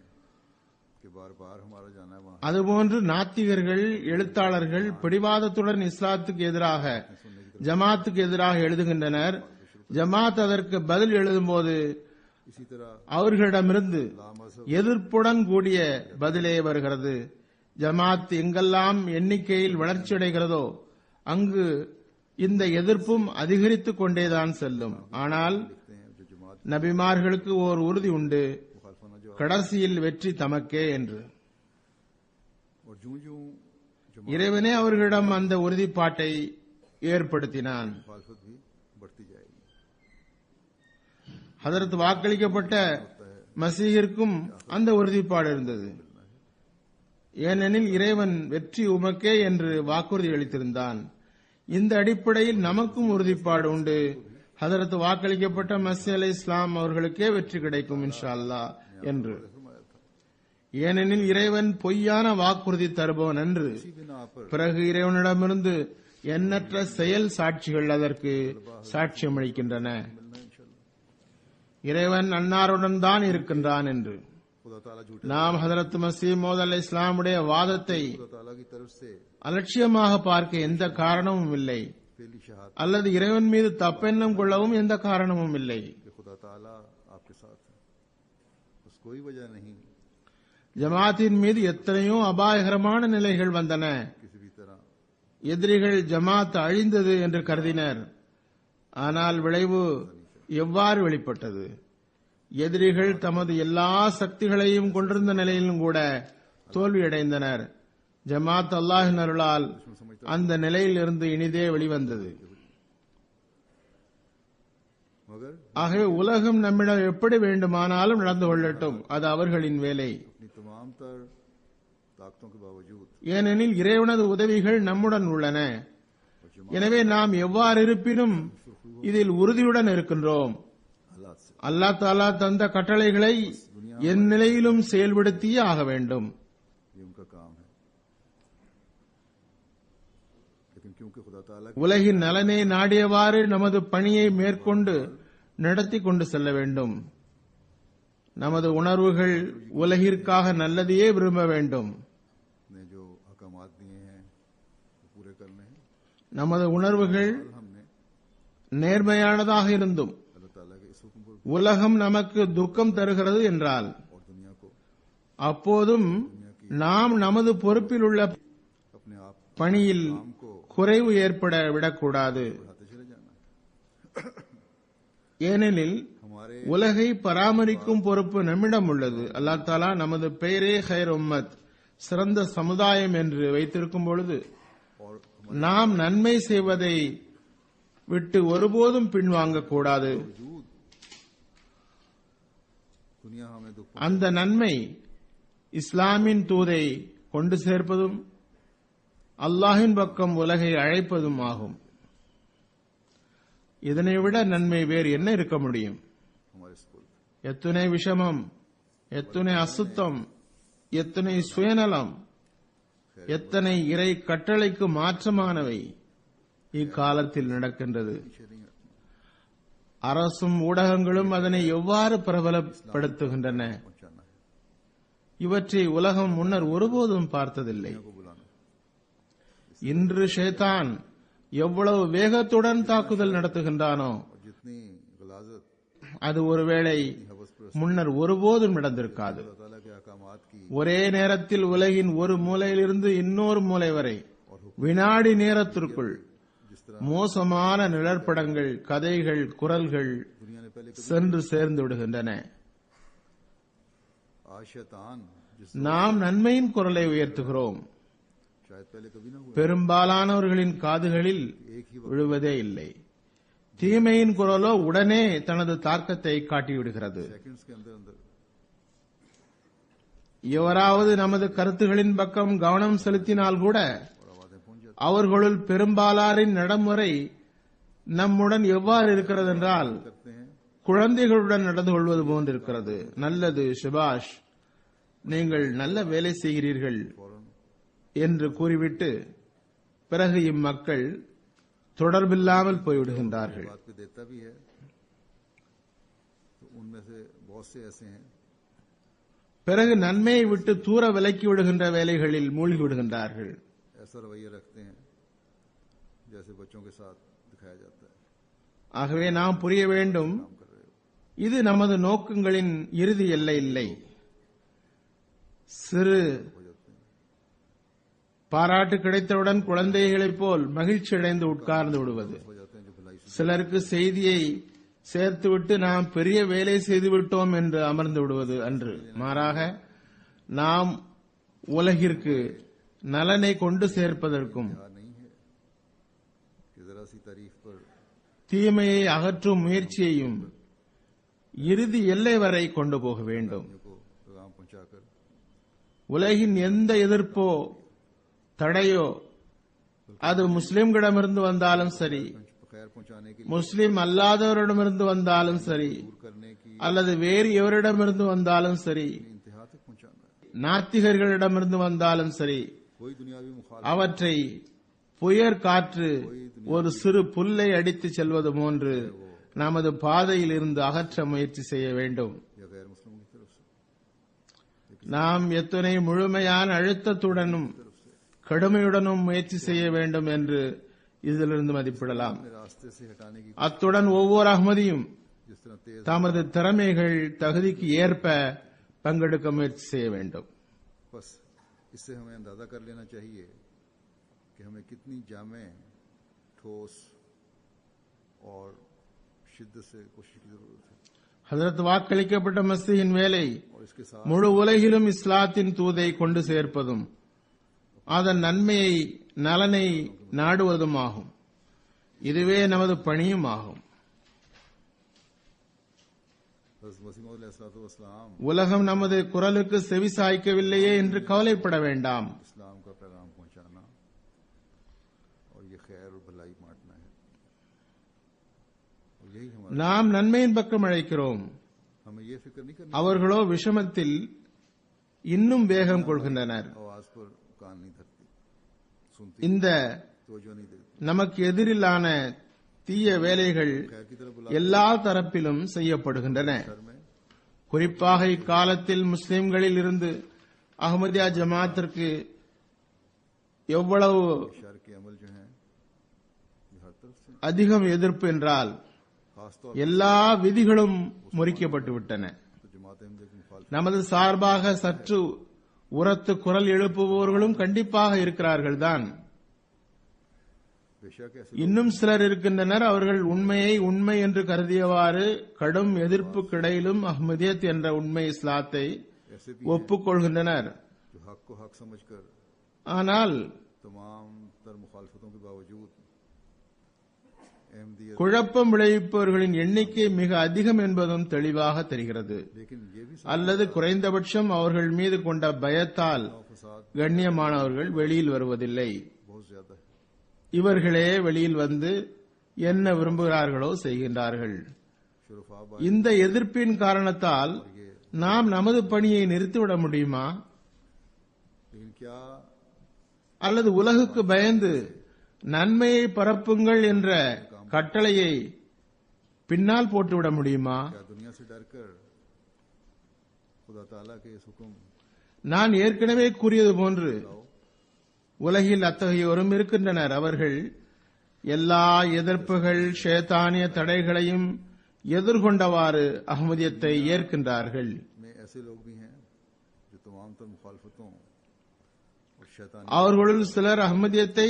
कि बार बार हमारा जाना है वहां அதுபோன்று நாத்திகர்கள், எழுத்தாளர்கள் பிடிவாதத்துடன் இஸ்லாத்துக்கு எதிராக, ஜமாத்துக்கு எதிராக எழுதுகின்றனர். ஜமாத் அதற்கு பதில் எழுதும்போது इसी तरह அவர்களிடமிருந்து எதிர்ப்புடன் கூடிய பதிலே வருகிறது. ஜமாத் எங்கெல்லாம் எண்ணிக்கையில் வளர்ச்சியடைகிறதோ அங்கு இந்த எதிர்ப்பும் அதிகரித்துக் கொண்டேதான் செல்லும். ஆனால் कहते हैं जो जमात நபிமார்களுக்கு ஓர் உறுதி உண்டு, मुखालफाना जो கடைசியில் வெற்றி தமக்கே என்று. और जूं जूं जमात இறைவனே அவர்களிடம் அந்த உறுதிப்பாட்டை ஏற்படுத்தினான். मुखालफत भी बढ़ती जाएगी. ஹதரத் வாக்களிக்கப்பட்ட மசீகிற்கும் அந்த உறுதிப்பாடு இருந்தது. ஏனெனில் இறைவன் வெற்றி உமக்கே என்று வாக்குறுதி அளித்திருந்தான். இந்த அடிப்படையில் நமக்கும் உறுதிப்பாடு உண்டு. ஹதரத் வாக்களிக்கப்பட்ட மஸீஹ் அலைஹிஸ்ஸலாம் அவர்களுக்கே வெற்றி கிடைக்கும் இன்ஷா அல்லாஹ் என்று. ஏனெனில் இறைவன் பொய்யான வாக்குறுதி தருபவன் என்று. इसी बिना पर பிறகு இறைவனிடமிருந்து எண்ணற்ற செயல் சாட்சிகள் அதற்கு சாட்சியம் அளிக்கின்றன. இறைவன் அன்னாருடன் தான் இருக்கின்றான் என்று. खुदा ताला झूठे நாம் ஹதரத் மஸீஹ் மவ்ஊத் அலைஹிஸ்ஸலாமுடைய வாதத்தை खुदा ताला की तरफ से அலட்சியமாக பார்க்க எந்த காரணமும் இல்லை, पहली शहादत அல்லது இறைவன் மீது தப்பெண்ணம் கொள்ளவும் எந்த காரணமும் இல்லை. कि खुदा ताला आपके साथ है, बस कोई वजह नहीं ஜமாத்தின் மீது எத்தனையோ அபாயகரமான நிலைகள் வந்தன. किसी भी तरह எதிரிகள் ஜமாத் அழிந்தது என்று கருதினர். ஆனால் விளைவு எவ்வாறு வெளிப்பட்டது? எதிரிகள் தமது எல்லா சக்திகளையும் கொண்டிருந்த நிலையிலும் கூட தோல்வியடைந்தனர். ஜமாத் அல்லாஹ்வின் அருளால் அந்த நிலையில் இருந்து இனிதே வெளிவந்தது. मगर ஆகவே உலகம் நம்மிடம் எப்படி வேண்டுமானாலும் நடந்து கொள்ளட்டும், அது அவர்களின் வேலை. अपनी तमाम तर ताकतों के बावजूद ஏனெனில் இறைவனது உதவிகள் நம்முடன் உள்ளன. எனவே நாம் எவ்வாறு இருப்பினும் இதில் உறுதியுடன் இருக்கின்றோம். हालात से அல்லாஹ் தாலா தந்த கட்டளைகளை என் நிலையிலும் செயல்படுத்தியே ஆக வேண்டும். ये उनका काम है, लेकिन क्योंकि खुदा ताला உலகின் நலனை நாடியவாறு நமது பணியை மேற்கொண்டு நடத்தி கொண்டு செல்ல வேண்டும். நமது உணர்வுகள் உலகிற்காக நல்லதையே விரும்ப வேண்டும். ने जो अहकामात दिए हैं वो पूरे करने हैं. நமது உணர்வுகள் कल हमने நேர்மையானதாக இருந்தும் अल्लाह ताला के इस हुक्म को உலகம் நமக்கு துக்கம் தருகிறது என்றால் और दुनिया को அப்போதும் நாம் நமது பொறுப்பில் உள்ள अपने आप பணியில் काम को குறைவு ஏற்பட விடக்கூடாது. बढ़ाते चले जाना है. ஏனெனில் हमारे உலகை பராமரிக்கும் பொறுப்பு நம்மிடம் உள்ளது. அல்லாஹ் தாலா நமது பெயரே ஹைர் உம்மத், சிறந்த சமுதாயம் என்று வைத்திருக்கும் பொழுது और நாம் நன்மை செய்வதை விட்டு ஒருபோதும் பின்வாங்கக்கூடாது. वजूद दुनिया हमें दुख அந்த நன்மை இஸ்லாமின் தூதை கொண்டு சேர்ப்பதும் அல்லாஹின் பக்கம் உலகை அழைப்பதும் ஆகும். இதனை விட நன்மை வேறு என்ன இருக்க முடியும்? हमारे स्कूल எத்துணை விஷமம், எத்துணை அசுத்தம், எத்தனை சுயநலம், எத்தனை இறை கட்டளைக்கு மாற்றமானவை இக்காலத்தில் நடக்கின்றது. அரசும் ஊடகங்களும் அதனை எவ்வாறு பிரபலப்படுத்துகின்றன? पहुंचाना है, இவற்றை உலகம் முன்னர் ஒருபோதும் பார்த்ததில்லை. को बुलाना है. இன்று ஷைத்தான் எவ்வளவு வேகத்துடன் தாக்குதல் நடத்துகின்றானோ और जितनी गलाजत அது ஒருவேளை हवस पर முன்னர் ஒருபோதும் நடந்திருக்காது. अल्लाह ताला के अहकामात की ஒரே நேரத்தில் உலகின் ஒரு மூலையிலிருந்து இன்னொரு மூலை வரை வினாடி நேரத்திற்குள் जिस तरह மோசமான நிழற்படங்கள், கதைகள், குரல்கள் दुनिया ने पहले कभी சென்று சேர்ந்து விடுகின்றன. आज शैतान जिस நாம் நன்மையின் குரலை உயர்த்துகிறோம். शायद पहले कभी ना हुआ, பெரும்பாலானவர்களின் காதுகளில் एक ही वक्त விழுவதே இல்லை. தீமையின் குரலோ உடனே தனது தாக்கத்தை காட்டிவிடுகிறது. सेकंड्स के अंदर अंदर எவராவது நமது கருத்துகளின் பக்கம் கவனம் செலுத்தினால் கூட और आवाजें पहुंच जाती அவர்களுள் பெரும்பாலாரின் நடைமுறை நம்முடன் எவ்வாறு இருக்கிறது என்றால் करते हैं. குழந்தைகளுடன் நடந்து கொள்வது போன்றிருக்கிறது. நல்லது ஷிபாஷ், நீங்கள் நல்ல வேலை செய்கிறீர்கள் फौरन என்று கூறிவிட்டு பிறகு இம்மக்கள் தொடர்பில்லாமல் போய்விடுகின்றார்கள். बात पे देता भी है, तो उनमें से बहुत से ऐसे हैं பிறகு நன்மையை விட்டு தூர விலக்கி விடுகின்ற வேலைகளில் மூழ்கி விடுகின்றார்கள். ऐसा रवैया रखते हैं जैसे बच्चों के साथ दिखाया जाता है ஆகவே நாம் புரிய வேண்டும், काम कर रहे हो. இது நமது நோக்கங்களின் இறுதி எல்லை இல்லை. சிறு हो जाते हैं பாராட்டு கிடைத்தவுடன் குழந்தைகளைப் போல் மகிழ்ச்சி அடைந்து உட்கார்ந்து விடுவது, हो जाते हैं जो भलाई से சிலருக்கு செய்தியை சேர்த்துவிட்டு நாம் பெரிய வேலை செய்துவிட்டோம் என்று அமர்ந்து விடுவது அன்று. மாறாக நாம் உலகிற்கு நலனை கொண்டு சேர்ப்பதற்கும் तैयार नहीं है कि जरा सी तारीफ पर தீமையை அகற்றும் முயற்சியையும் இறுதி எல்லை வரை கொண்டு போக வேண்டும். को पैगाम पहुंचाकर உலகின் எந்த எதிர்ப்போ தடையோ அது முஸ்லிம்களிடமிருந்து வந்தாலும் சரி, खैर पहुंचाने के लिए முஸ்லிம் அல்லாதவரிடமிருந்து வந்தாலும் சரி, दूर करने की அல்லது வேறு எவரிடமிருந்து வந்தாலும் சரி, इंतहा तक पहुंचाना है. நாத்திகர்களிடமிருந்து வந்தாலும் சரி, कोई दुनियावी मुखालिफ அவற்றை புயற் காற்று ஒரு சிறு புல்லை அடித்துச் செல்வது போன்று நமது பாதையில் இருந்து அகற்ற முயற்சி செய்ய வேண்டும். या गैर मुस्लिमों की तरफ से நாம் எத்தனை முழுமையான அழுத்தத்துடனும் கடுமையுடனும் முயற்சி செய்ய வேண்டும் என்று இதிலிருந்து மதிப்பிடலாம். अपने रास्ते से हटाने की அத்துடன் ஒவ்வொரு அகமதியும் जिस तरह तेज தமது திறமைகள் தகுதிக்கு ஏற்ப பங்கெடுக்க முயற்சி செய்ய வேண்டும். बस इससे हमें अंदाजा कर लेना चाहिए कि हमें कितनी जामे ठोस और शिद्दत से कोशिश की जरूरत है ஹதரத் வாக்களிக்கப்பட்ட மஸ்தியின் வேலை और इसके साथ முழு உலகிலும் இஸ்லாத்தின் தூதை கொண்டு சேர்ப்பதும் அதன் நன்மையை நலனை நாடுவதும் ஆகும். இதுவே நமது பணியும் ஆகும். मसीह मौद अलैहिस्सलाम உலகம் நமது குரலுக்கு செவி சாய்க்கவில்லையே என்று கவலைப்பட வேண்டாம். इस्लाम का पैगाम पहुंचाना और ये खैर और भलाई बांटना है और यही हमारा நாம் நன்மையின் பக்கம் அழைக்கிறோம். हमें ये फिक्र नहीं करनी அவர்களோ விஷமத்தில் இன்னும் வேகம் கொள்கின்றனர். आवाज पर कान नहीं धरती सुनती இந்த तवज्जो नहीं देती நமக்கு எதிரிலான தீய வேலைகள் खैर की तरफ बुला எல்லா தரப்பிலும் செய்யப்படுகின்றன. घर में குறிப்பாக இக்காலத்தில் முஸ்லிம்களில் இருந்து அஹ்மதியா ஜமாத்திற்கு எவ்வளவு शर के अमल जो हैं ये हर तरफ से அதிகம் எதிர்ப்பு என்றால் खासतौर எல்லா விதிகளும் முறிக்கப்பட்டு விட்டன. पर जमात अहमदिया की मुखालिफ நமது சார்பாக சற்று உரத்து குரல் எழுப்புபவர்களும் கண்டிப்பாக இருக்கிறார்கள் தான். बेशक ऐसे இன்னும் சிலர் இருக்கின்றனர், அவர்கள் உண்மையை உண்மை என்று கருதியவாறு கடும் எதிர்ப்புக்கிடையிலும் அஹ்மதியத் என்ற உண்மை இஸ்லாத்தை ऐसे भी ஒப்புக்கொள்கின்றனர். जो हक को हक समझकर ஆனால் तमाम तर मुखालफतों के बावजूद अहमदियत குழப்பம் விளைவிப்பவர்களின் எண்ணிக்கை மிக அதிகம் என்பதும் தெளிவாக தெரிகிறது. लेकिन ये भी அல்லது குறைந்தபட்சம் அவர்கள் மீது கொண்ட பயத்தால் फसाद கண்ணியமானவர்கள் வெளியில் வருவதில்லை. बहुत ज्यादा है இவர்களே வெளியில் வந்து என்ன விரும்புகிறார்களோ செய்கின்றார்கள். शुरफा இந்த எதிர்ப்பின் காரணத்தால் நாம் நமது பணியை நிறுத்திவிட முடியுமா? लेकिन क्या அல்லது உலகுக்கு பயந்து நன்மையை பரப்புங்கள் என்ற கட்டளையை பின்னால் போட்டுவிட முடியுமா? क्या दुनिया से डरकर खुदा ताला के इस हुक्म நான் ஏற்கனவே கூறியது போன்று உலகில் அத்தகையோரும் இருக்கின்றனர். அவர்கள் எல்லா எதிர்ப்புகள் ஷேத்தானிய தடைகளையும் எதிர்கொண்டவாறு அஹ்மதியத்தை ஏற்கின்றார்கள். में ऐसे लोग भी हैं जो तमाम तर मुखालफतों और शैतानी அவர்களுள் சிலர் அஹ்மதியத்தை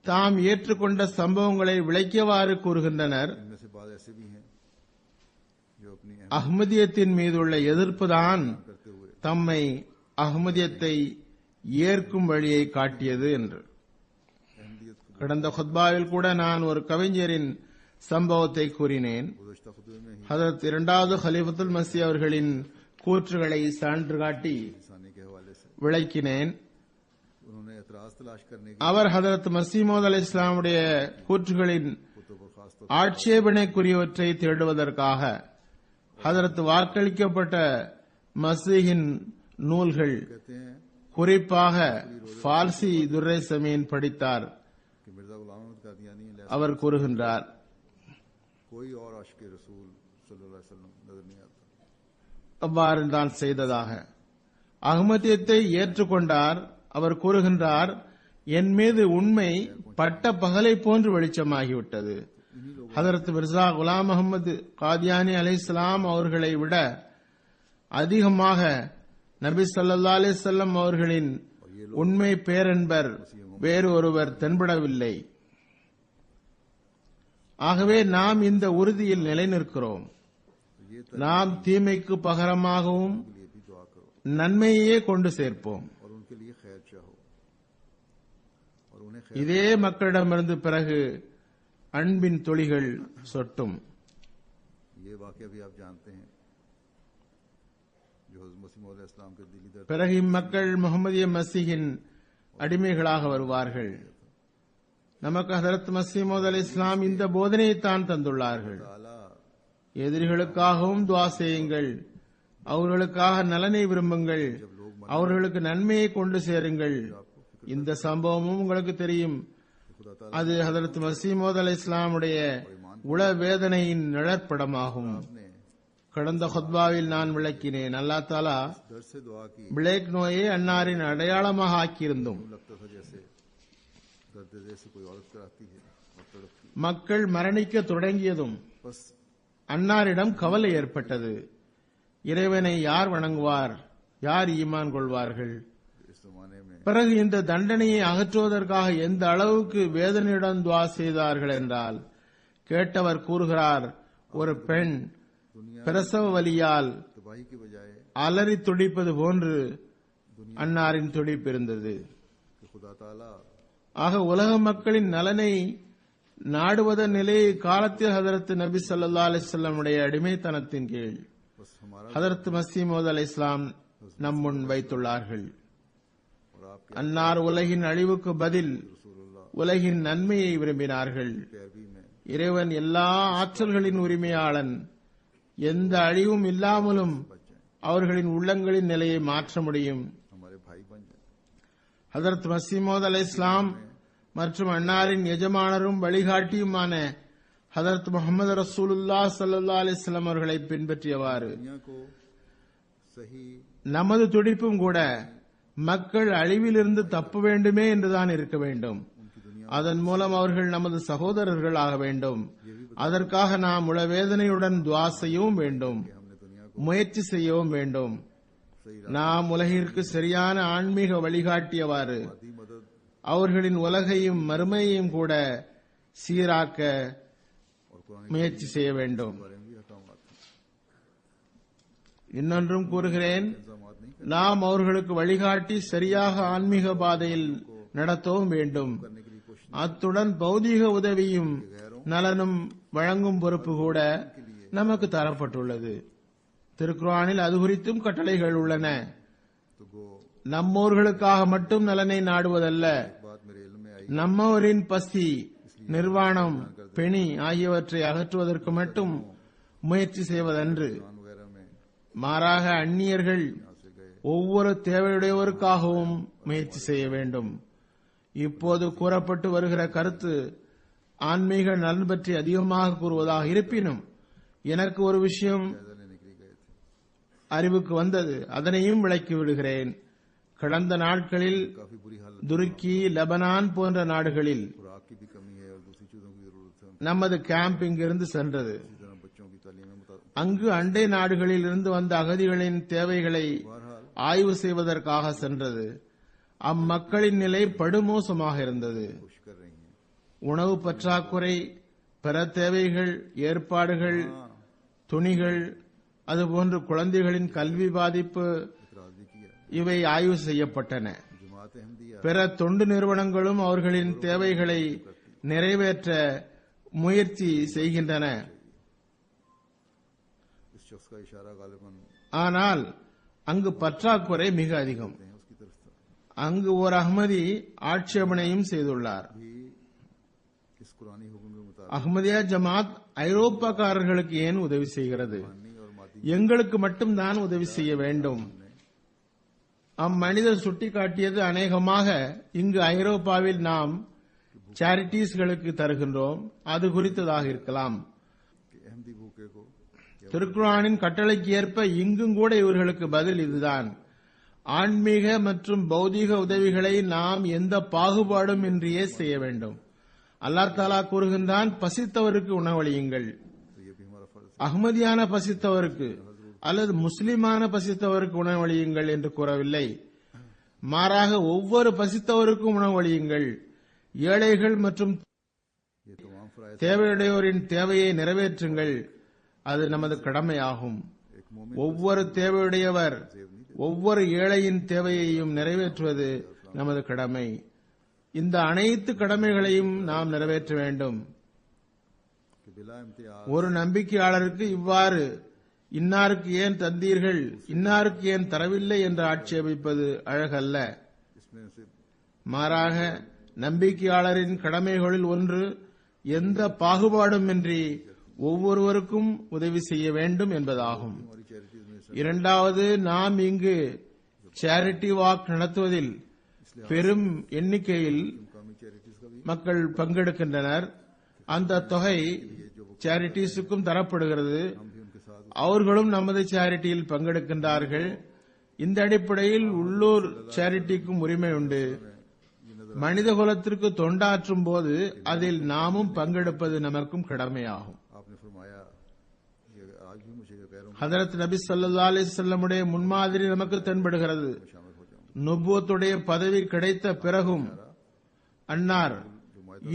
தாம் ஏற்றுக்கொண்ட சம்பவங்களை விளக்கியவாறு கூறுகின்றனர். इनमें से बाद ऐसे भी हैं जो अपनी அஹ்மதியத்தின் மீதுள்ள எதிர்ப்புதான் करते हुए தம்மை அஹ்மதியத்தை ஏற்கும் வழியை காட்டியது என்று. अहमदियत को கடந்த खुத்பாவில் கூட நான் ஒரு கவிஞரின் சம்பவத்தை கூறினேன். गुज़श्ता खुतबे में ही ஹதரத் இரண்டாவது खलीफतुल मसीह அவர்களின் கூற்றுகளை சான்று காட்டி इंसानी के हवाले से விளக்கினேன். उन्होंने एतराज तलाश करने की அவர் ஹதரத் மசீமோத் அலை இஸ்லாமுடைய கூற்றுகளின் कुतुब और खास तौर ஆட்சேபனைக்குரியவற்றை தேடுவதற்காக ஹதரத் வாக்களிக்கப்பட்ட மசீஹின் நூல்கள் कहते हैं குறிப்பாக ஃபார்சி துர்ரை சமீன் படித்தார். कि मिर्जा गुलाम अहमद कादियानी அவர் கூறுகின்றார், कोई और आशिक रसूल सल्लल्लाहु अलैहि वसल्लम नजर नहीं आता। அவ்வாறு தான் செய்ததாக அகமதியத்தை ஏற்றுக்கொண்டார். அவர் கூறுகின்றார், என் மீது உண்மை பட்ட பகலை போன்று வெளிச்சமாகிவிட்டது. ஹதரத் மிர்சா குலாம் அகமது காதியானி அலைஹிஸ்ஸலாம் அவர்களை விட அதிகமாக நபி ஸல்லல்லாஹு அலைஹி வஸல்லம் அவர்களின் உண்மை பேரன்பர் வேறு ஒருவர் தென்படவில்லை. ஆகவே நாம் இந்த உறுதியில் நிலைநிற்கிறோம். நாம் தீமைக்கு பகரமாகவும் நன்மையே கொண்டு சேர்ப்போம். और उनके लिए खैर चाहो और उन्हें खैर। இதே மக்களிடமிருந்து பிறகு அன்பின் துளிகள் சொட்டும். ये वाकया भी आप जानते हैं जो हज़रत मसीह मौद अलैहिस्सलाम के दिली दर्द பிறகு இம்மக்கள் முகமதிய மசீஹின் அடிமைகளாக வருவார்கள். நமக்கு ஹதரத் மஸீஹ் மவ்ஊத் அலைஹிஸ்ஸலாம் இந்த போதனையைத்தான் தந்துள்ளார்கள். ताला எதிரிகளுக்காகவும் துஆ செய்யுங்கள், அவர்களுக்காக நலனை விரும்புங்கள், அவர்களுக்கு நன்மையை கொண்டு சேருங்கள். இந்த சம்பவமும் உங்களுக்கு தெரியும். खुदा ताला அது ஹதரத் மஸீஹ் மவ்ஊத் அலைஹிஸ்ஸலாமுடைய உள வேதனையின் நிழற்படமாகும். ने கடந்த ஹுத்பாவில் நான் விளக்கினேன். அல்லாஹ் தாலா दर्द से दुआ की। பிளேக் நோயை அன்னாரின் அடையாளமாக ஆக்கியிருந்தோம். लगता था जैसे दर्द दिल से कोई औरत कराती है और तड़पती। மக்கள் மரணிக்க தொடங்கியதும் बस அன்னாரிடம் கவலை ஏற்பட்டது. இறைவனை யார் வணங்குவார், யார் ஈமான் கொள்வார்கள்? इस जमाने में பிறகு இந்த தண்டனையை அகற்றுவதற்காக எந்த அளவுக்கு வேதனையுடன் துஆ செய்தார்கள் என்றால், கேட்டவர் கூறுகிறார், ஒரு பெண் பிரசவ வலியால் तबाही की बजाय அலறி துடிப்பது போன்று அன்னாரின் துடிப்பு இருந்தது. कि खुदा ताला ஆக உலக மக்களின் நலனை நாடுவதன் நிலையை காலத்தில் ஹதரத் நபி ஸல்லல்லாஹு அலைஹி வஸல்லம் உடைய அடிமைத்தனத்தின் கீழ் बस हमारा ஹதரத் மஸீஹ் மவ்ஊத் அலைஹிஸ்ஸலாம் நம் முன் வைத்துள்ளார்கள். और आपके அன்னார் உலகின் அழிவுக்கு பதில் रसूलुल्लाह உலகின் நன்மையை விரும்பினார்கள். पैरवी में இறைவன் எல்லா ஆற்றல்களின் உரிமையாளன். எந்த அழிவும் இல்லாமலும் அவர்களின் உள்ளங்களின் நிலையை மாற்ற முடியும். हमारे भाई बन जाए। ஹதரத் மஸீஹ் மவ்ஊத் அலைஹிஸ்ஸலாம் மற்றும் அன்னாரின் எஜமானரும் வழிகாட்டியுமான ஹதரத் முஹம்மது ரசூலுல்லாஹ் ஸல்லல்லாஹு அலைஹி வஸல்லம் அவர்களை பின்பற்றியவாறு दुनिया को सही நமது துடிப்பும் கூட மக்கள் அழிவிலிருந்து தப்ப வேண்டுமே என்றுதான் இருக்க வேண்டும். அதன் மூலம் அவர்கள் நமது சகோதரர்கள் ஆக வேண்டும். அதற்காக நாம் உளவேதனையுடன் துஆ செய்யவும் வேண்டும், हमने दुनिया को முயற்சி செய்யவும் வேண்டும். நாம் உலகிற்கு சரியான ஆன்மீக வழிகாட்டியவாறு दी मदद அவர்களின் உலகையும் மறுமையையும் கூட சீராக்க और कुरान முயற்சி செய்ய வேண்டும். के बारे में भी अहकामात हैं। இன்னொன்றும் கூறுகிறேன், इंतजामात नहीं நாம் அவர்களுக்கு வழிகாட்டி சரியாக ஆன்மீக பாதையில் நடத்தவும் வேண்டும். करने के लिए कोशिश அத்துடன் பௌதீக உதவியும் நலனும் வழங்கும் பொறுப்பு கூட நமக்கு தரப்பட்டுள்ளது. திருக்குர்ஆனில் அது குறித்தும் கட்டளைகள் உள்ளன. तो गो நம்மோர்களுக்காக மட்டும் நலனை நாடுவதல்ல, बात मेरे इल्म में आई। நம்மவரின் பசி, நிர்வாணம், பெணி ஆகியவற்றை அகற்றுவதற்கு மட்டும் முயற்சி செய்வதன்று, कुरान वगैरह में மாறாக அந்நியர்கள் यहाँ से गए ஒவ்வொரு தேவையுடையவருக்காகவும் முயற்சி செய்ய வேண்டும். இப்போது கூறப்பட்டு வருகிற கருத்து ஆன்மீக நலன் பற்றி அதிகமாக கூறுவதாக இருப்பினும் எனக்கு ஒரு விஷயம் जायजा लेने के लिए गए थे। அறிவுக்கு வந்தது, அதனையும் விளக்கி விடுகிறேன். கடந்த நாட்களில் काफी बुरी हालत, துருக்கி, லெபனான் போன்ற நாடுகளில் खुराक की भी कमी है और दूसरी चीजों की जरूरत है। நமது கேம்ப் இங்கிருந்து சென்றது. इसी तरह बच्चों की तालीम में அங்கு அண்டை நாடுகளில் இருந்து वந்த அகதிகளின் தேவைகளை बहरहाल ஆய்வு செய்வதற்காக சென்றது. அம்மக்களின் நிலை படுமோசமாக இருந்தது. कोशिश कर रही हैं। உணவு பற்றாக்குறை, பிற தேவைகள், ஏற்பாடுகள், துணிகள், அதுபோன்று குழந்தைகளின் கல்வி பாதிப்பு इतराज भी किया। இவை ஆய்வு செய்யப்பட்டன. जमात अहमदिया பிற தொண்டு நிறுவனங்களும் அவர்களின் தேவைகளை நிறைவேற்ற முயற்சி செய்கின்றன. इस शख्स का इशारा गालिबन ஆனால் அங்கு பற்றாக்குறை மிக அதிகம். हैं उसकी तरफ था। அங்கு ஓர் அஹ்மதி ஆட்சேபனையும் செய்துள்ளார். भी इस कुरानी हुक्म के मुताबिक அஹ்மதியா ஜமாத் ஐரோப்பாக்காரர்களுக்கு ஏன் உதவி செய்கிறது? मानी और मादी எங்களுக்கு மட்டும்தான் உதவி செய்ய வேண்டும். அம்மனிதர் சுட்டிக்காட்டியது அநேகமாக இங்கு ஐரோப்பாவில் நாம் சேரிட்டிஸ்களுக்கு தருகின்றோம், அது குறித்ததாக இருக்கலாம். के अहमदी भूखे को திருக்குர்ஆனின் கட்டளைக்கு ஏற்ப இங்கும் கூட இவர்களுக்கு பதில் இதுதான். ஆன்மீக மற்றும் பௌதீக உதவிகளை நாம் எந்த பாகுபாடும் இன்றியே செய்ய வேண்டும். அல்லாஹ் தஆலா கூறுகின்றான், பசித்தவருக்கு உணவளியுங்கள். तो ये भी हमारा फर्ज है। அஹ்மதியான பசித்தவருக்கு அல்லது முஸ்லிமான பசித்தவருக்கு உணவளியுங்கள் என்று கூறவில்லை. மாறாக ஒவ்வொரு பசித்தவருக்கும் உணவளியுங்கள். ஏழைகள் மற்றும் ये तमाम फराइज தேவையுடையோரின் தேவையை நிறைவேற்றுங்கள். அது நமது கடமையாகும். एक मोमिन ஒவ்வொரு தேவையுடையவர் ஒவ்வொரு ஏழையின் தேவையையும் நிறைவேற்றுவது நமது கடமை. இந்த அனைத்து கடமைகளையும் நாம் நிறைவேற்ற வேண்டும். के बिला इम्तियाज ஒரு நம்பிக்கையாளருக்கு இவ்வாறு இன்னாருக்கு ஏன் தந்தீர்கள், இன்னாருக்கு ஏன் தரவில்லை என்று ஆட்சேபிப்பது அழகல்ல. इसमें से மாறாக நம்பிக்கையாளரின் கடமைகளில் ஒன்று எந்த பாகுபாடுமின்றி ஒவ்வொருவருக்கும் உதவி செய்ய வேண்டும் என்பதாகும். हमारी चैरिटीज में से இரண்டாவது, நாம் இங்கு சேரிட்டி வாக் நடத்துவதில் பெரும் எண்ணிக்கையில் मुकामी चैरिटीज का भी மக்கள் பங்கெடுக்கின்றனர். அந்த தொகை சேரிட்டிஸுக்கும் தரப்படுகிறது. हम भी उनके साथ அவர்களும் நமது சேரிட்டியில் பங்கெடுக்கின்றார்கள். இந்த அடிப்படையில் உள்ளூர் சேரிட்டிக்கும் உரிமை உண்டு. மனித குலத்திற்கு தொண்டாற்றும் போது அதில் நாமும் பங்கெடுப்பது நமக்கும் கடமையாகும். आपने फरमाया ये आज भी मुझे कह रहा हूँ ஹதரத் நபி ஸல்லல்லாஹு அலைஹி வஸல்லமுடைய முன்மாதிரி நமக்கு தென்படுகிறது. शामिल हो जाऊँ। நுபுவத்துடைய பதவி கிடைத்த பிறகும் அன்னார்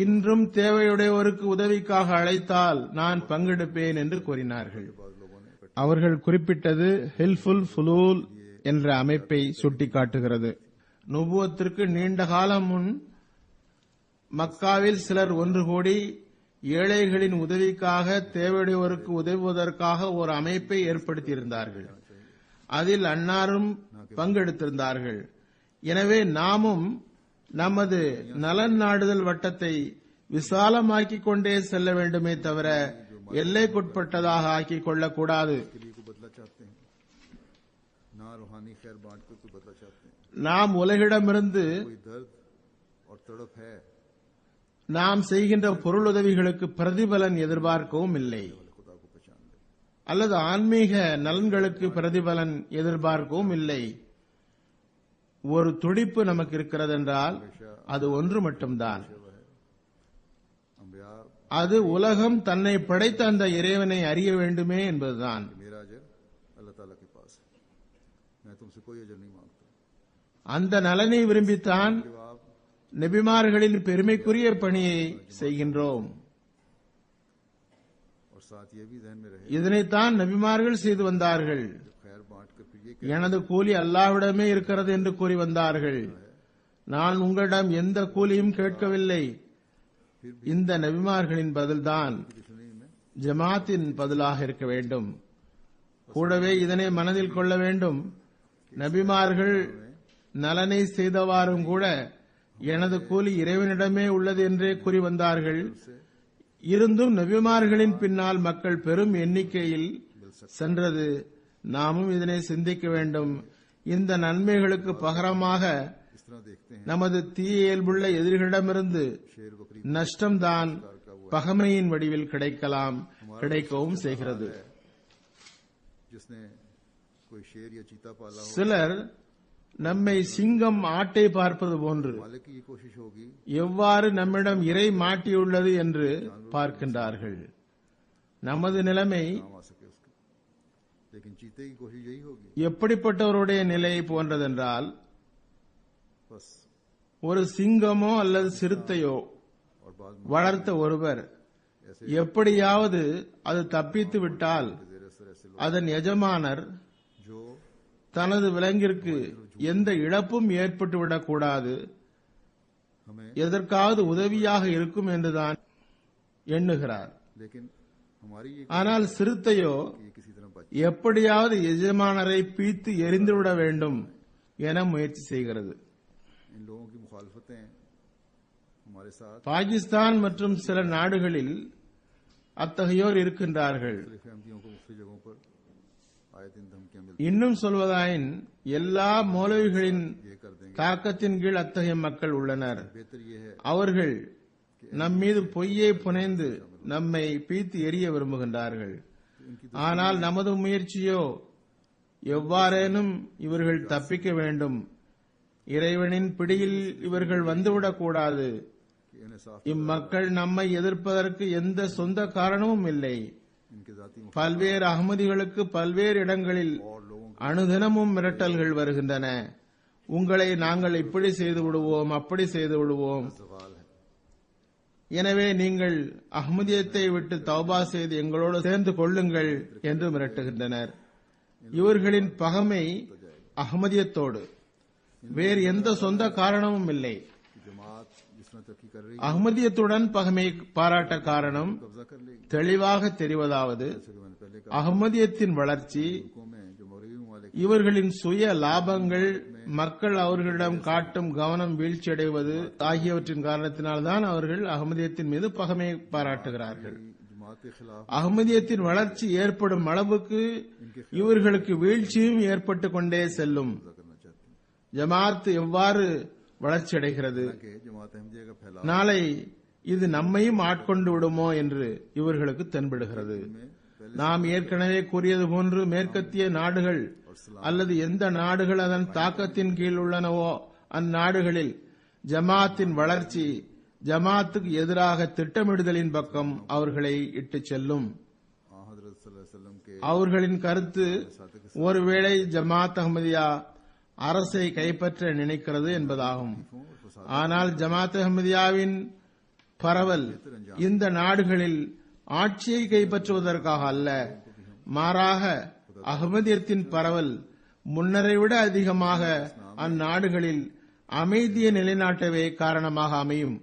இன்றும் தேவையுடையவருக்கு உதவிக்காக அழைத்தால் நான் பங்கெடுப்பேன் என்று கூறினார்கள். बाद लोगों ने इकट्ठे அவர்கள் குறிப்பிட்டது ஹில்ஃபுல் ஃபுலூல் என்ற அமைப்பை சுட்டிக்காட்டுகிறது. நுபுவத்திற்கு நீண்ட காலம் முன் மக்காவில் சிலர் ஒன்று கூடி ஏழைகளின் உதவிக்காக தேவையுடையவருக்கு உதவுவதற்காக ஒரு அமைப்பை ஏற்படுத்தியிருந்தார்கள். அதில் அன்னாரும் பங்கெடுத்திருந்தார்கள். எனவே நாமும் நமது நலன் நாடுதல் வட்டத்தை விசாலமாக்கிக் கொண்டே செல்ல வேண்டுமே தவிர எல்லைக்குட்பட்டதாக ஆக்கிக் கொள்ளக்கூடாது. के लिए कोई बदला चाहते हैं ना रूहानी खैर बांट कर कोई बदला चाहते हैं। நாம் उலகிடமிருந்து कोई दर्द और तड़प है நாம் செய்கின்ற பொருளுதவிகளுக்கு பிரதிபலன் எதிர்பார்க்கவும் இல்லை, खुदा को पहचान ले। அல்லது ஆன்மீக நலன்களுக்கு பிரதிபலன் எதிர்பார்க்கவும் இல்லை. ஒரு துடிப்பு நமக்கு இருக்கிறது என்றால் அது ஒன்று மட்டும்தான். अम्बिया அது உலகம் தன்னை படைத்த அந்த இறைவனை அறிய வேண்டுமே என்பதுதான். मेरा अजर अल्लाह ताला के पास है, मैं तुमसे कोई अजर नहीं मांगता। அந்த நலனை விரும்பித்தான் जवाब நபிமார்களின் பெருமைக்குரிய பணியை செய்கின்றோம். और साथ ये भी ध्यान में रहे இதனைத்தான் நபிமார்கள் செய்து வந்தார்கள். खैर बांट कर फिर ये எனது கூலி அல்லாஹ்விடமே இருக்கிறது என்று கூறி வந்தார்கள். நான் உங்களிடம் எந்த கூலியும் கேட்கவில்லை. இந்த நபிமார்களின் பதில்தான் सुनी में ஜமாத்தின் பதிலாக இருக்க வேண்டும். கூடவே இதனை மனதில் கொள்ள வேண்டும், நபிமார்கள் நலனை செய்தவாறும் கூட எனது கூலி இறைவனிடமே உள்ளது என்றே கூறி வந்தார்கள். இருந்தும் நபிமார்களின் பின்னால் மக்கள் பெரும் எண்ணிக்கையில் சென்றது. நாமும் இதனை சிந்திக்க வேண்டும். இந்த நன்மைகளுக்கு பகரமாக इस तरह देखते हैं நமது தீய இயல்புள்ள எதிரிகளிடமிருந்து शेर बकरी நஷ்டம்தான் பகமையின் வடிவில் கிடைக்கவும் செய்கிறது. जिसने कोई शेर या चीता पाला हो, சிலர் நம்மை சிங்கம் ஆட்டை பார்ப்பது போன்று मालिक की ये कोशिश होगी எவ்வாறு நம்மிடம் இறை மாட்டியுள்ளது என்று பார்க்கின்றார்கள். நமது நிலைமை काम आ सके उसके, लेकिन चीते की कोशिश यही होगी எப்படிப்பட்டவருடைய நிலை போன்றதென்றால், बस। ஒரு சிங்கமோ அல்லது சிறுத்தையோ और बाद வளர்த்த ஒருவர் ऐसे எப்படியாவது அது தப்பித்து விட்டால் जेर असर ऐसे लोग அதன் எஜமானர் जो தனது விலங்கிற்கு எந்த இழப்பும் ஏற்பட்டுவிடக் கூடாது, हमें எதற்காவது உதவியாக இருக்கும் என்றுதான் எண்ணுகிறார். लेकिन हमारी ये ஆனால் சிறுத்தையோ ये किसी तरह बच எப்படியாவது எஜமானரை பீத்து எரிந்துவிட வேண்டும் என முயற்சி செய்கிறது. इन लोगों की मुखालफतें हमारे साथ பாகிஸ்தான் மற்றும் சில நாடுகளில் அத்தகையோர் இருக்கின்றார்கள். अहमदियों को मुख्तलिफ जगहों पर आए दिन धमकियां मिलती இன்னும் சொல்வதாயின் எல்லா மௌலவிகளின் ये कर देंगे। தாக்கத்தின் கீழ் அத்தகைய மக்கள் உள்ளனர். बेहतर ये है அவர்கள் நம் மீது பொய்யை புனைந்து நம்மை பீத்து எரிய விரும்புகின்றார்கள். ஆனால் நமது முயற்சியோ எவ்வாறேனும் இவர்கள் தப்பிக்க வேண்டும், இறைவனின் பிடியில் இவர்கள் வந்துவிடக்கூடாது. कि इन्हें साफ இம்மக்கள் நம்மை எதிர்ப்பதற்கு எந்த சொந்த காரணமும் இல்லை. इनके जाती பல்வேறு அகமதிகளுக்கு பல்வேறு இடங்களில் और लोगों அனுதினமும் மிரட்டல்கள் வருகின்றன. உங்களை நாங்கள் இப்படி செய்து விடுவோம், அப்படி செய்து விடுவோம். का सवाल है। எனவே நீங்கள் அஹ்மதியத்தை விட்டு தௌபா செய்து எங்களோடு சேர்ந்து கொள்ளுங்கள் என்று மிரட்டுகின்றனர். இவர்களின் பகமை அஹ்மதியத்தோடு வேறு எந்த சொந்த காரணமும் இல்லை. कि जमात जिस तरह तरक्की कर रही है அஹ்மதியத்துடன் பகமை பாராட்ட காரணம் कब्जा कर लेगी। தெளிவாக தெரிவதாவது, जैसे कि मैंने पहले कहा, அஹ்மதியத்தின் வளர்ச்சி मुल्कों में जो मगरबी ममालिक இவர்களின் சுய லாபங்கள், மக்கள் அவர்களிடம் காட்டும் கவனம் வீழ்ச்சியடைவது ஆகியவற்றின் காரணத்தினால்தான் அவர்கள் அகமதியத்தின் மீது பகமை பாராட்டுகிறார்கள். जमात के खिलाफ அகமதியத்தின் வளர்ச்சி ஏற்படும் அளவுக்கு இவர்களுக்கு வீழ்ச்சியும் ஏற்பட்டுக் கொண்டே செல்லும். करना चाहती है ஜமாத் எவ்வாறு வளர்ச்சியடைகிறது, कि जमात अहमदिया का फैलाव நாளை இது நம்மையும் ஆட்கொண்டு விடுமோ என்று இவர்களுக்கு தென்படுகிறது. நாம் ஏற்கனவே கூறியது போன்று மேற்கத்திய நாடுகள் அல்லது எந்த நாடுகள் அதன் தாக்கத்தின் கீழ் உள்ளனவோ அந்நாடுகளில் ஜமாத்தின் வளர்ச்சி ஜமாத்துக்கு எதிராக திட்டமிடுதலின் பக்கம் அவர்களை இட்டுச் செல்லும். हजरत सल्लल्लाहु अलैहि वसल्लम के அவர்களின் கருத்து ஒருவேளை ஜமாத் அஹ்மதியா அரசை கைப்பற்ற நினைக்கிறது என்பதாகும். ஆனால் ஜமாத் அஹ்மதியாவின் பரவல் இந்த நாடுகளில் ஆட்சியை கைப்பற்றுவதற்காக அல்ல, மாறாக அஹ்மதியத்தின் பரவல் முன்னரை விட அதிகமாக அந்நாடுகளில் அமைதியை நிலைநாட்டவே காரணமாக அமையும்.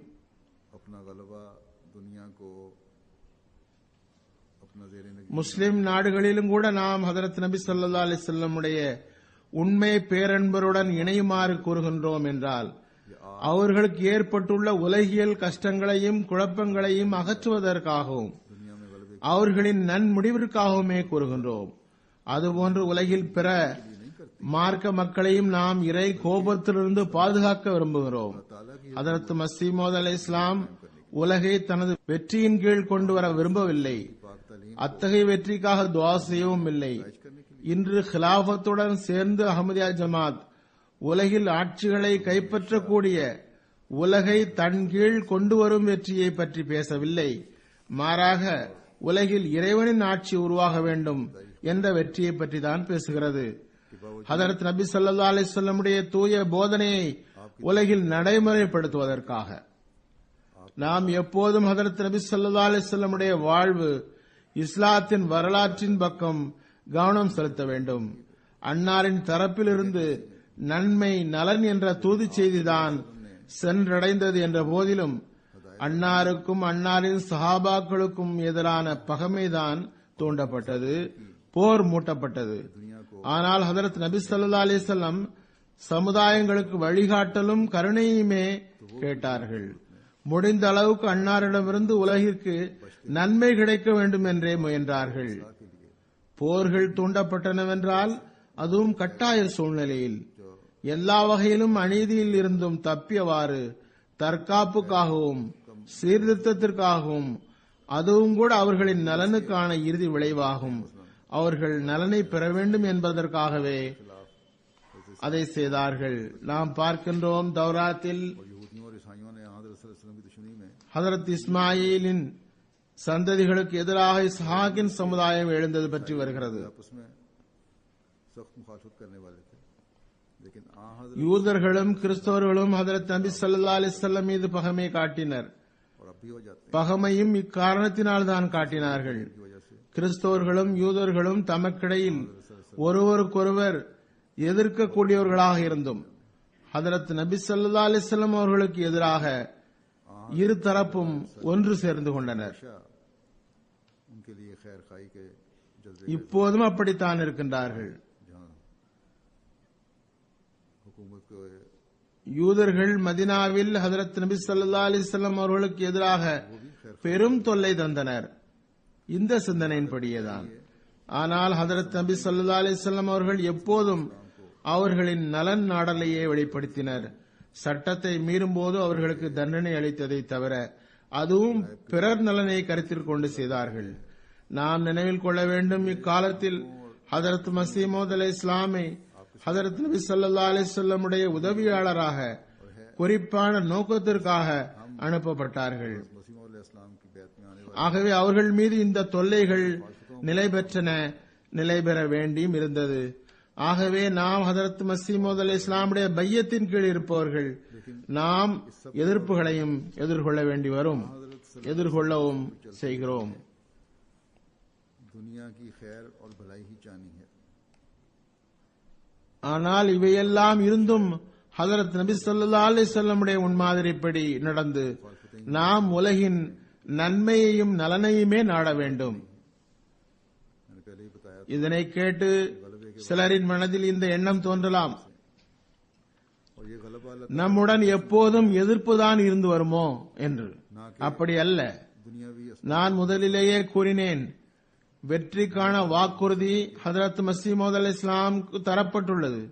अपना गलबा दुनिया को अपना ज़ेरे नगीर முஸ்லிம் நாடுகளிலும் கூட நாம் ஹதரத் நபி ஸல்லல்லாஹு அலைஹி வஸல்லமுடைய உண்மை பேரன்பருடன் இணையுமாறு கூறுகின்றோம் என்றால் அவர்களுக்கு ஏற்பட்டுள்ள உலகியல் கஷ்டங்களையும் குழப்பங்களையும் அகற்றுவதற்காகவும் दुनिया में गलबे அவர்களின் நன்முடிவிற்காகவுமே கூறுகின்றோம். அதுபோன்று உலகில் பிற மார்க்க மக்களையும் நாம் இறை கோபத்திலிருந்து பாதுகாக்க விரும்புகிறோம். ஹதரத் மஸீஹ் மவ்ஊத் அலைஹிஸ்ஸலாம் உலகை தனது வெற்றியின் கீழ் கொண்டு வர விரும்பவில்லை. அத்தகைய வெற்றிக்காக துஆ செய்யவும் இல்லை. இன்று ஹிலாஃபத்துடன் சேர்ந்து அஹ்மதியா ஜமாத் உலகில் ஆட்சிகளை கைப்பற்றக்கூடிய உலகை தன் கீழ் கொண்டு வரும் வெற்றியை பற்றி பேசவில்லை. மாறாக உலகில் இறைவனின் ஆட்சி உருவாக வேண்டும் என்ற வெற்றியை பற்றி தான் பேசுகிறது. ஹதரத் நபி ஸல்லல்லாஹு அலைஹி வஸல்லமுடைய தூய போதனையை உலகில் நடைமுறைப்படுத்துவதற்காக நாம் எப்போதும் ஹதரத் நபி ஸல்லல்லாஹு அலைஹி வஸல்லமுடைய வாழ்வு இஸ்லாத்தின் வரலாற்றின் பக்கம் கவனம் செலுத்த வேண்டும். அன்னாரின் தரப்பிலிருந்து நன்மை நலன் என்ற தூது செய்திதான் சென்றடைந்தது என்ற போதிலும் அன்னாருக்கும் அன்னாரின் சஹாபாக்களுக்கும் எதிரான பகைமைதான் தூண்டப்பட்டது, போர் மூட்டப்பட்டது. ஆனால் ஹதரத் நபி ஸல்லல்லாஹு அலைஹி வஸல்லம் சமுதாயங்களுக்கு வழிகாட்டலும் கருணையுமே கேட்டார்கள். முடிந்த அளவுக்கு அன்னாரிடமிருந்து உலகிற்கு நன்மை கிடைக்க வேண்டும் என்றே முயன்றார்கள். போர்கள் தூண்டப்பட்டனவென்றால் அதுவும் கட்டாய சூழ்நிலையில் எல்லா வகையிலும் அநீதியில் இருந்தும் தப்பியவாறு தற்காப்புக்காகவும் சீர்திருத்தத்திற்காகவும், அதுவும் கூட அவர்களின் நலனுக்கான இறுதி விளைவாகும். அவர்கள் நலனை பெற வேண்டும் என்பதற்காகவே அதை செய்தார்கள். நாம் பார்க்கின்றோம் தௌராத்தில் यहूदियों और ईसाइयों ने हजरत सल्लल्लाहु अलैहि वसल्लम की दुश्मनी में ஹதரத் இஸ்மாயிலின் சந்ததிகளுக்கு எதிராக இஸ்ஹாக்கின் சமுதாயம் எழுந்தது பற்றி வருகிறது. आपस में सख्त मुखालफत करने वाले थे, लेकिन हजरत யூதர்களும் கிறிஸ்தவர்களும் ஹதரத் நபி ஸல்லல்லாஹு அலைஹி வஸல்லம் மீது பகைமை காட்டினர். और अब भी हो जाते हैं பகைமையும் இக்காரணத்தினால் தான் காட்டினார்கள். की वजह से கிறிஸ்தவர்களும் யூதர்களும் தமக்கிடையில் ஒருவருக்கொருவர் எதிர்க்கக்கூடியவர்களாக இருந்தும் ஹதரத் நபி ஸல்லல்லாஹு அலைஹி வஸல்லம் அவர்களுக்கு எதிராக இரு தரப்பும் ஒன்று சேர்ந்து கொண்டனர். हमेशा उनके लिए खैर खाई के जज्बे இப்போதும் அப்படித்தான் இருக்கின்றார்கள். जहां हुकूमत को யூதர்கள் மதினாவில் ஹதரத் நபி ஸல்லல்லாஹு அலைஹி வஸல்லம் அவர்களுக்கு எதிராக பெரும் தொல்லை தந்தனர். இந்த சிந்தனையின்படியேதான். ஆனால் ஹதரத் நபி ஸல்லல்லாஹு அலைஹி வஸல்லம் அவர்கள் எப்போதும் அவர்களின் நலன் நாடலையே வெளிப்படுத்தினர். சட்டத்தை மீறும்போது அவர்களுக்கு தண்டனை அளித்ததை தவிர அதுவும் பிறர் நலனை கருத்தில் கொண்டு செய்தார்கள். நாம் நினைவில் கொள்ள வேண்டும், இக்காலத்தில் ஹதரத் மசீமோத் அலை இஸ்லாமை ஹதரத் நபி ஸல்லல்லாஹு அலைஹி வஸல்லம் உடைய உதவியாளராக குறிப்பான நோக்கத்திற்காக அனுப்பப்பட்டார்கள். ஆகவே அவர்கள் மீது இந்த தொல்லைகள் நிலை பெற வேண்டியும் இருந்தது. ஆகவே நாம் ஹதரத் மசீமோத் அலை இஸ்லாமுடைய பையத்தின் கீழ் இருப்பவர்கள் நாம் எதிர்ப்புகளையும் எதிர்கொள்ள வேண்டி வரும், எதிர்கொள்ளவும் செய்கிறோம். ஆனால் இவையெல்லாம் இருந்தும் ஹதரத் நபி ஸல்லல்லாஹு அலைஹி வஸல்லமுடைய முன்மாதிரிப்படி நடந்து நாம் உலகின் நன்மையையும் நலனையுமே நாட வேண்டும். இதனை கேட்டு சிலரின் மனதில் இந்த எண்ணம் தோன்றலாம், நம்முடன் எப்போதும் எதிர்ப்புதான் இருந்து வருமோ என்று. அப்படி அல்ல. நான் முதலிலேயே கூறினேன், வெற்றிக்கான வாக்குறுதி ஹதரத் மசீமோத் அலை இஸ்லாம் தரப்பட்டுள்ளது.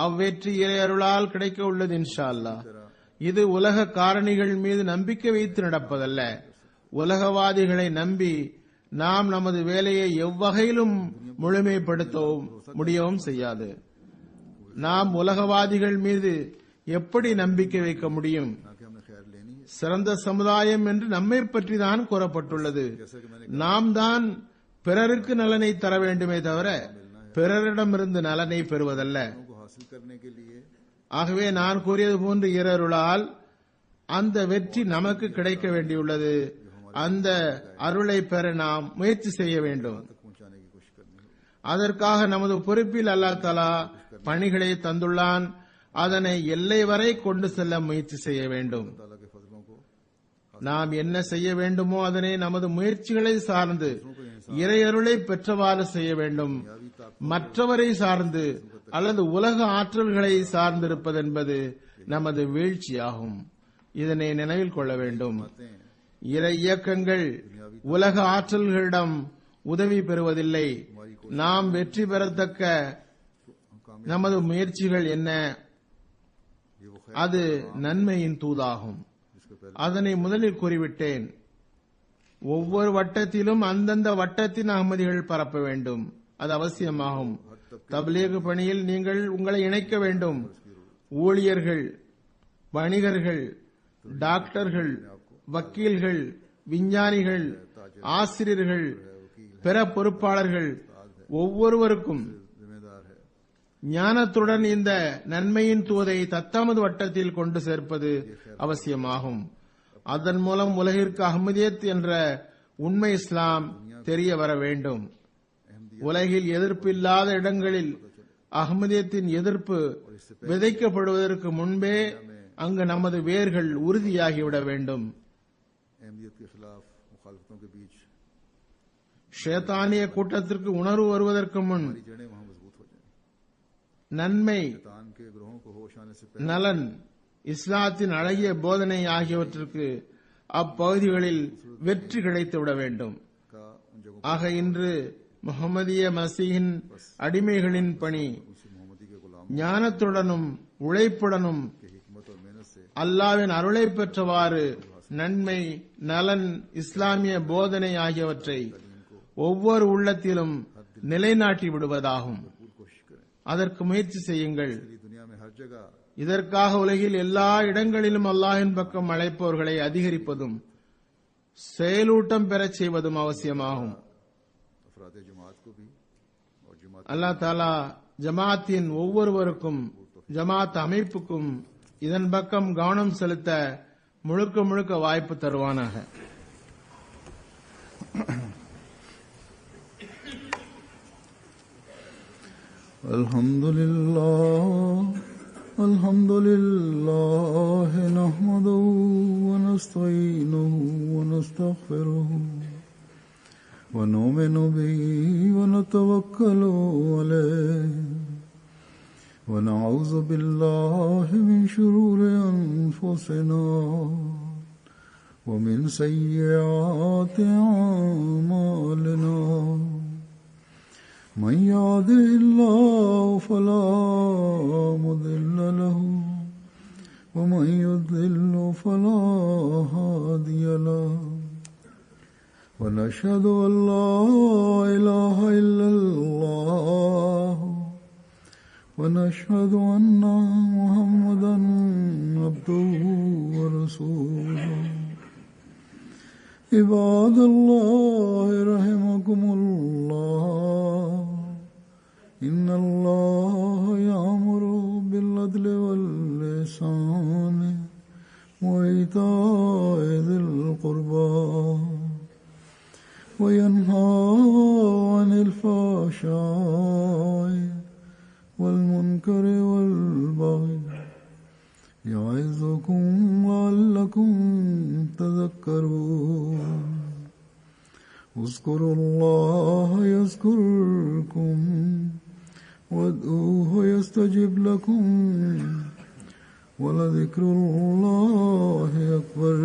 அவ்வெற்றி இறை அருளால் கிடைக்க உள்ளது இன்ஷா அல்லாஹ். இது உலக காரணிகள் மீது நம்பிக்கை வைத்து நடப்பதல்ல. உலகவாதிகளை நம்பி நாம் நமது வேலையை எவ்வகையிலும் முழுமைப்படுத்தவும் முடியவும் செய்யாது. நாம் உலகவாதிகள் மீது எப்படி நம்பிக்கை வைக்க முடியும்? சிறந்த சமுதாயம் என்று நம்மை பற்றி தான் கூறப்பட்டுள்ளது. நாம் தான் பிறருக்கு நலனை தர வேண்டுமே தவிர பிறரிடமிருந்து நலனை பெறுவதல்ல. ஆகவே நான் கூறியது போன்று இறையருளால் அந்த வெற்றி நமக்கு கிடைக்க வேண்டியுள்ளது. அந்த அருளை பெற நாம் முயற்சி செய்ய வேண்டும். அதற்காக நமது பொறுப்பில் அல்லாஹ் தஆலா பணிகளை தந்துள்ளான். அதனை எல்லை வரை கொண்டு செல்ல முயற்சி செய்ய வேண்டும். நாம் என்ன செய்ய வேண்டுமோ அதனை நமது முயற்சிகளை சார்ந்து இறையருளை பெற்றவாறு செய்ய வேண்டும். மற்றவரை சார்ந்து அல்லது உலக ஆற்றல்களை சார்ந்திருப்பதென்பது நமது வீழ்ச்சியாகும். இதனை நினைவில் கொள்ள வேண்டும். இறை இயக்கங்கள் உலக ஆற்றல்களிடம் உதவி பெறுவதில்லை. நாம் வெற்றி பெறத்தக்க நமது முயற்சிகள் என்ன? அது நன்மையின் தூதாகும். அதனை முதலில் கூறிவிட்டேன். ஒவ்வொரு வட்டத்திலும் அந்தந்த வட்டத்தின் அகமதிகள் பரப்ப வேண்டும். அது அவசியமாகும். தப்லீக் பணியில் நீங்கள் உங்களை இணைக்க வேண்டும். ஊழியர்கள், வணிகர்கள், டாக்டர்கள், வக்கீல்கள், விஞ்ஞானிகள், ஆசிரியர்கள், பிற பொறுப்பாளர்கள் ஒவ்வொருவருக்கும் ஞானத்துடன் இந்த நன்மையின் தூதை தத்தமது வட்டத்தில் கொண்டு சேர்ப்பது அவசியமாகும். அதன் மூலம் உலகிற்கு அஹ்மதியத் என்ற உண்மை இஸ்லாம் தெரிய வர வேண்டும். உலகில் எதிர்ப்பு இல்லாத இடங்களில் அஹ்மதியத்தின் எதிர்ப்பு விதைக்கப்படுவதற்கு முன்பே அங்கு நமது வேர்கள் உறுதியாகிவிட வேண்டும். ஷைத்தானிய கூட்டத்திற்கு உணர்வு வருவதற்கு முன் நன்மை, நலன், இஸ்லாத்தின் அழகிய போதனை ஆகியவற்றிற்கு அப்பகுதிகளில் வெற்றி கிடைத்துவிட வேண்டும். ஆக இன்று முஹம்மதிய மசீஹின் அடிமைகளின் பணி ஞானத்துடனும் உழைப்புடனும் அல்லாஹ்வின் அருளை பெற்றவாறு நன்மை, நலன், இஸ்லாமிய போதனை ஆகியவற்றை ஒவ்வொரு உள்ளத்திலும் நிலைநாட்டி விடுவதாகும். அதற்கு முயற்சி செய்யுங்கள். இதற்காக உலகில் எல்லா இடங்களிலும் அல்லாஹ்வின் பக்கம் அழைப்பவர்களை அதிகரிப்பதும் செயலூட்டம் பெறச் செய்வதும் அவசியமாகும். அல்லாஹ் தஆலா ஜமாத்தின் ஒவ்வொருவருக்கும், ஜமாத் அமைப்புக்கும் இதன் பக்கம் கவனம் செலுத்த முழுக்க முழுக்க வாய்ப்பு தருவானாக. அல்ஹம்துலில்லாஹ் நஹ்மதுஹு வ நஸ்தஈனுஹு வ நஸ்தக்ஃபிருஹு வ நு'மினு பிஹி வ நதவக்கலு அலைஹி வ நஊது பில்லாஹி மின் ஷுரூரி அன்ஃபுஸினா வ மின் ஸய்யிஆத்தி அஅமாலினா. من يهده الله فلا مضل له ومن يضلل فلا هادي له. ونشهد أن لا إله إلا الله ونشهد أن محمدا عبده ورسوله عباد الله رحمكم الله إن الله يأمر بالعدل والإحسان وإيتاء ذي القربى وينهى عن الفحشاء والمنكر والبغي يعظكم لعلكم تذكرون اذكروا الله يذكركم وادعوه يستجب لكم ولذكر الله أكبر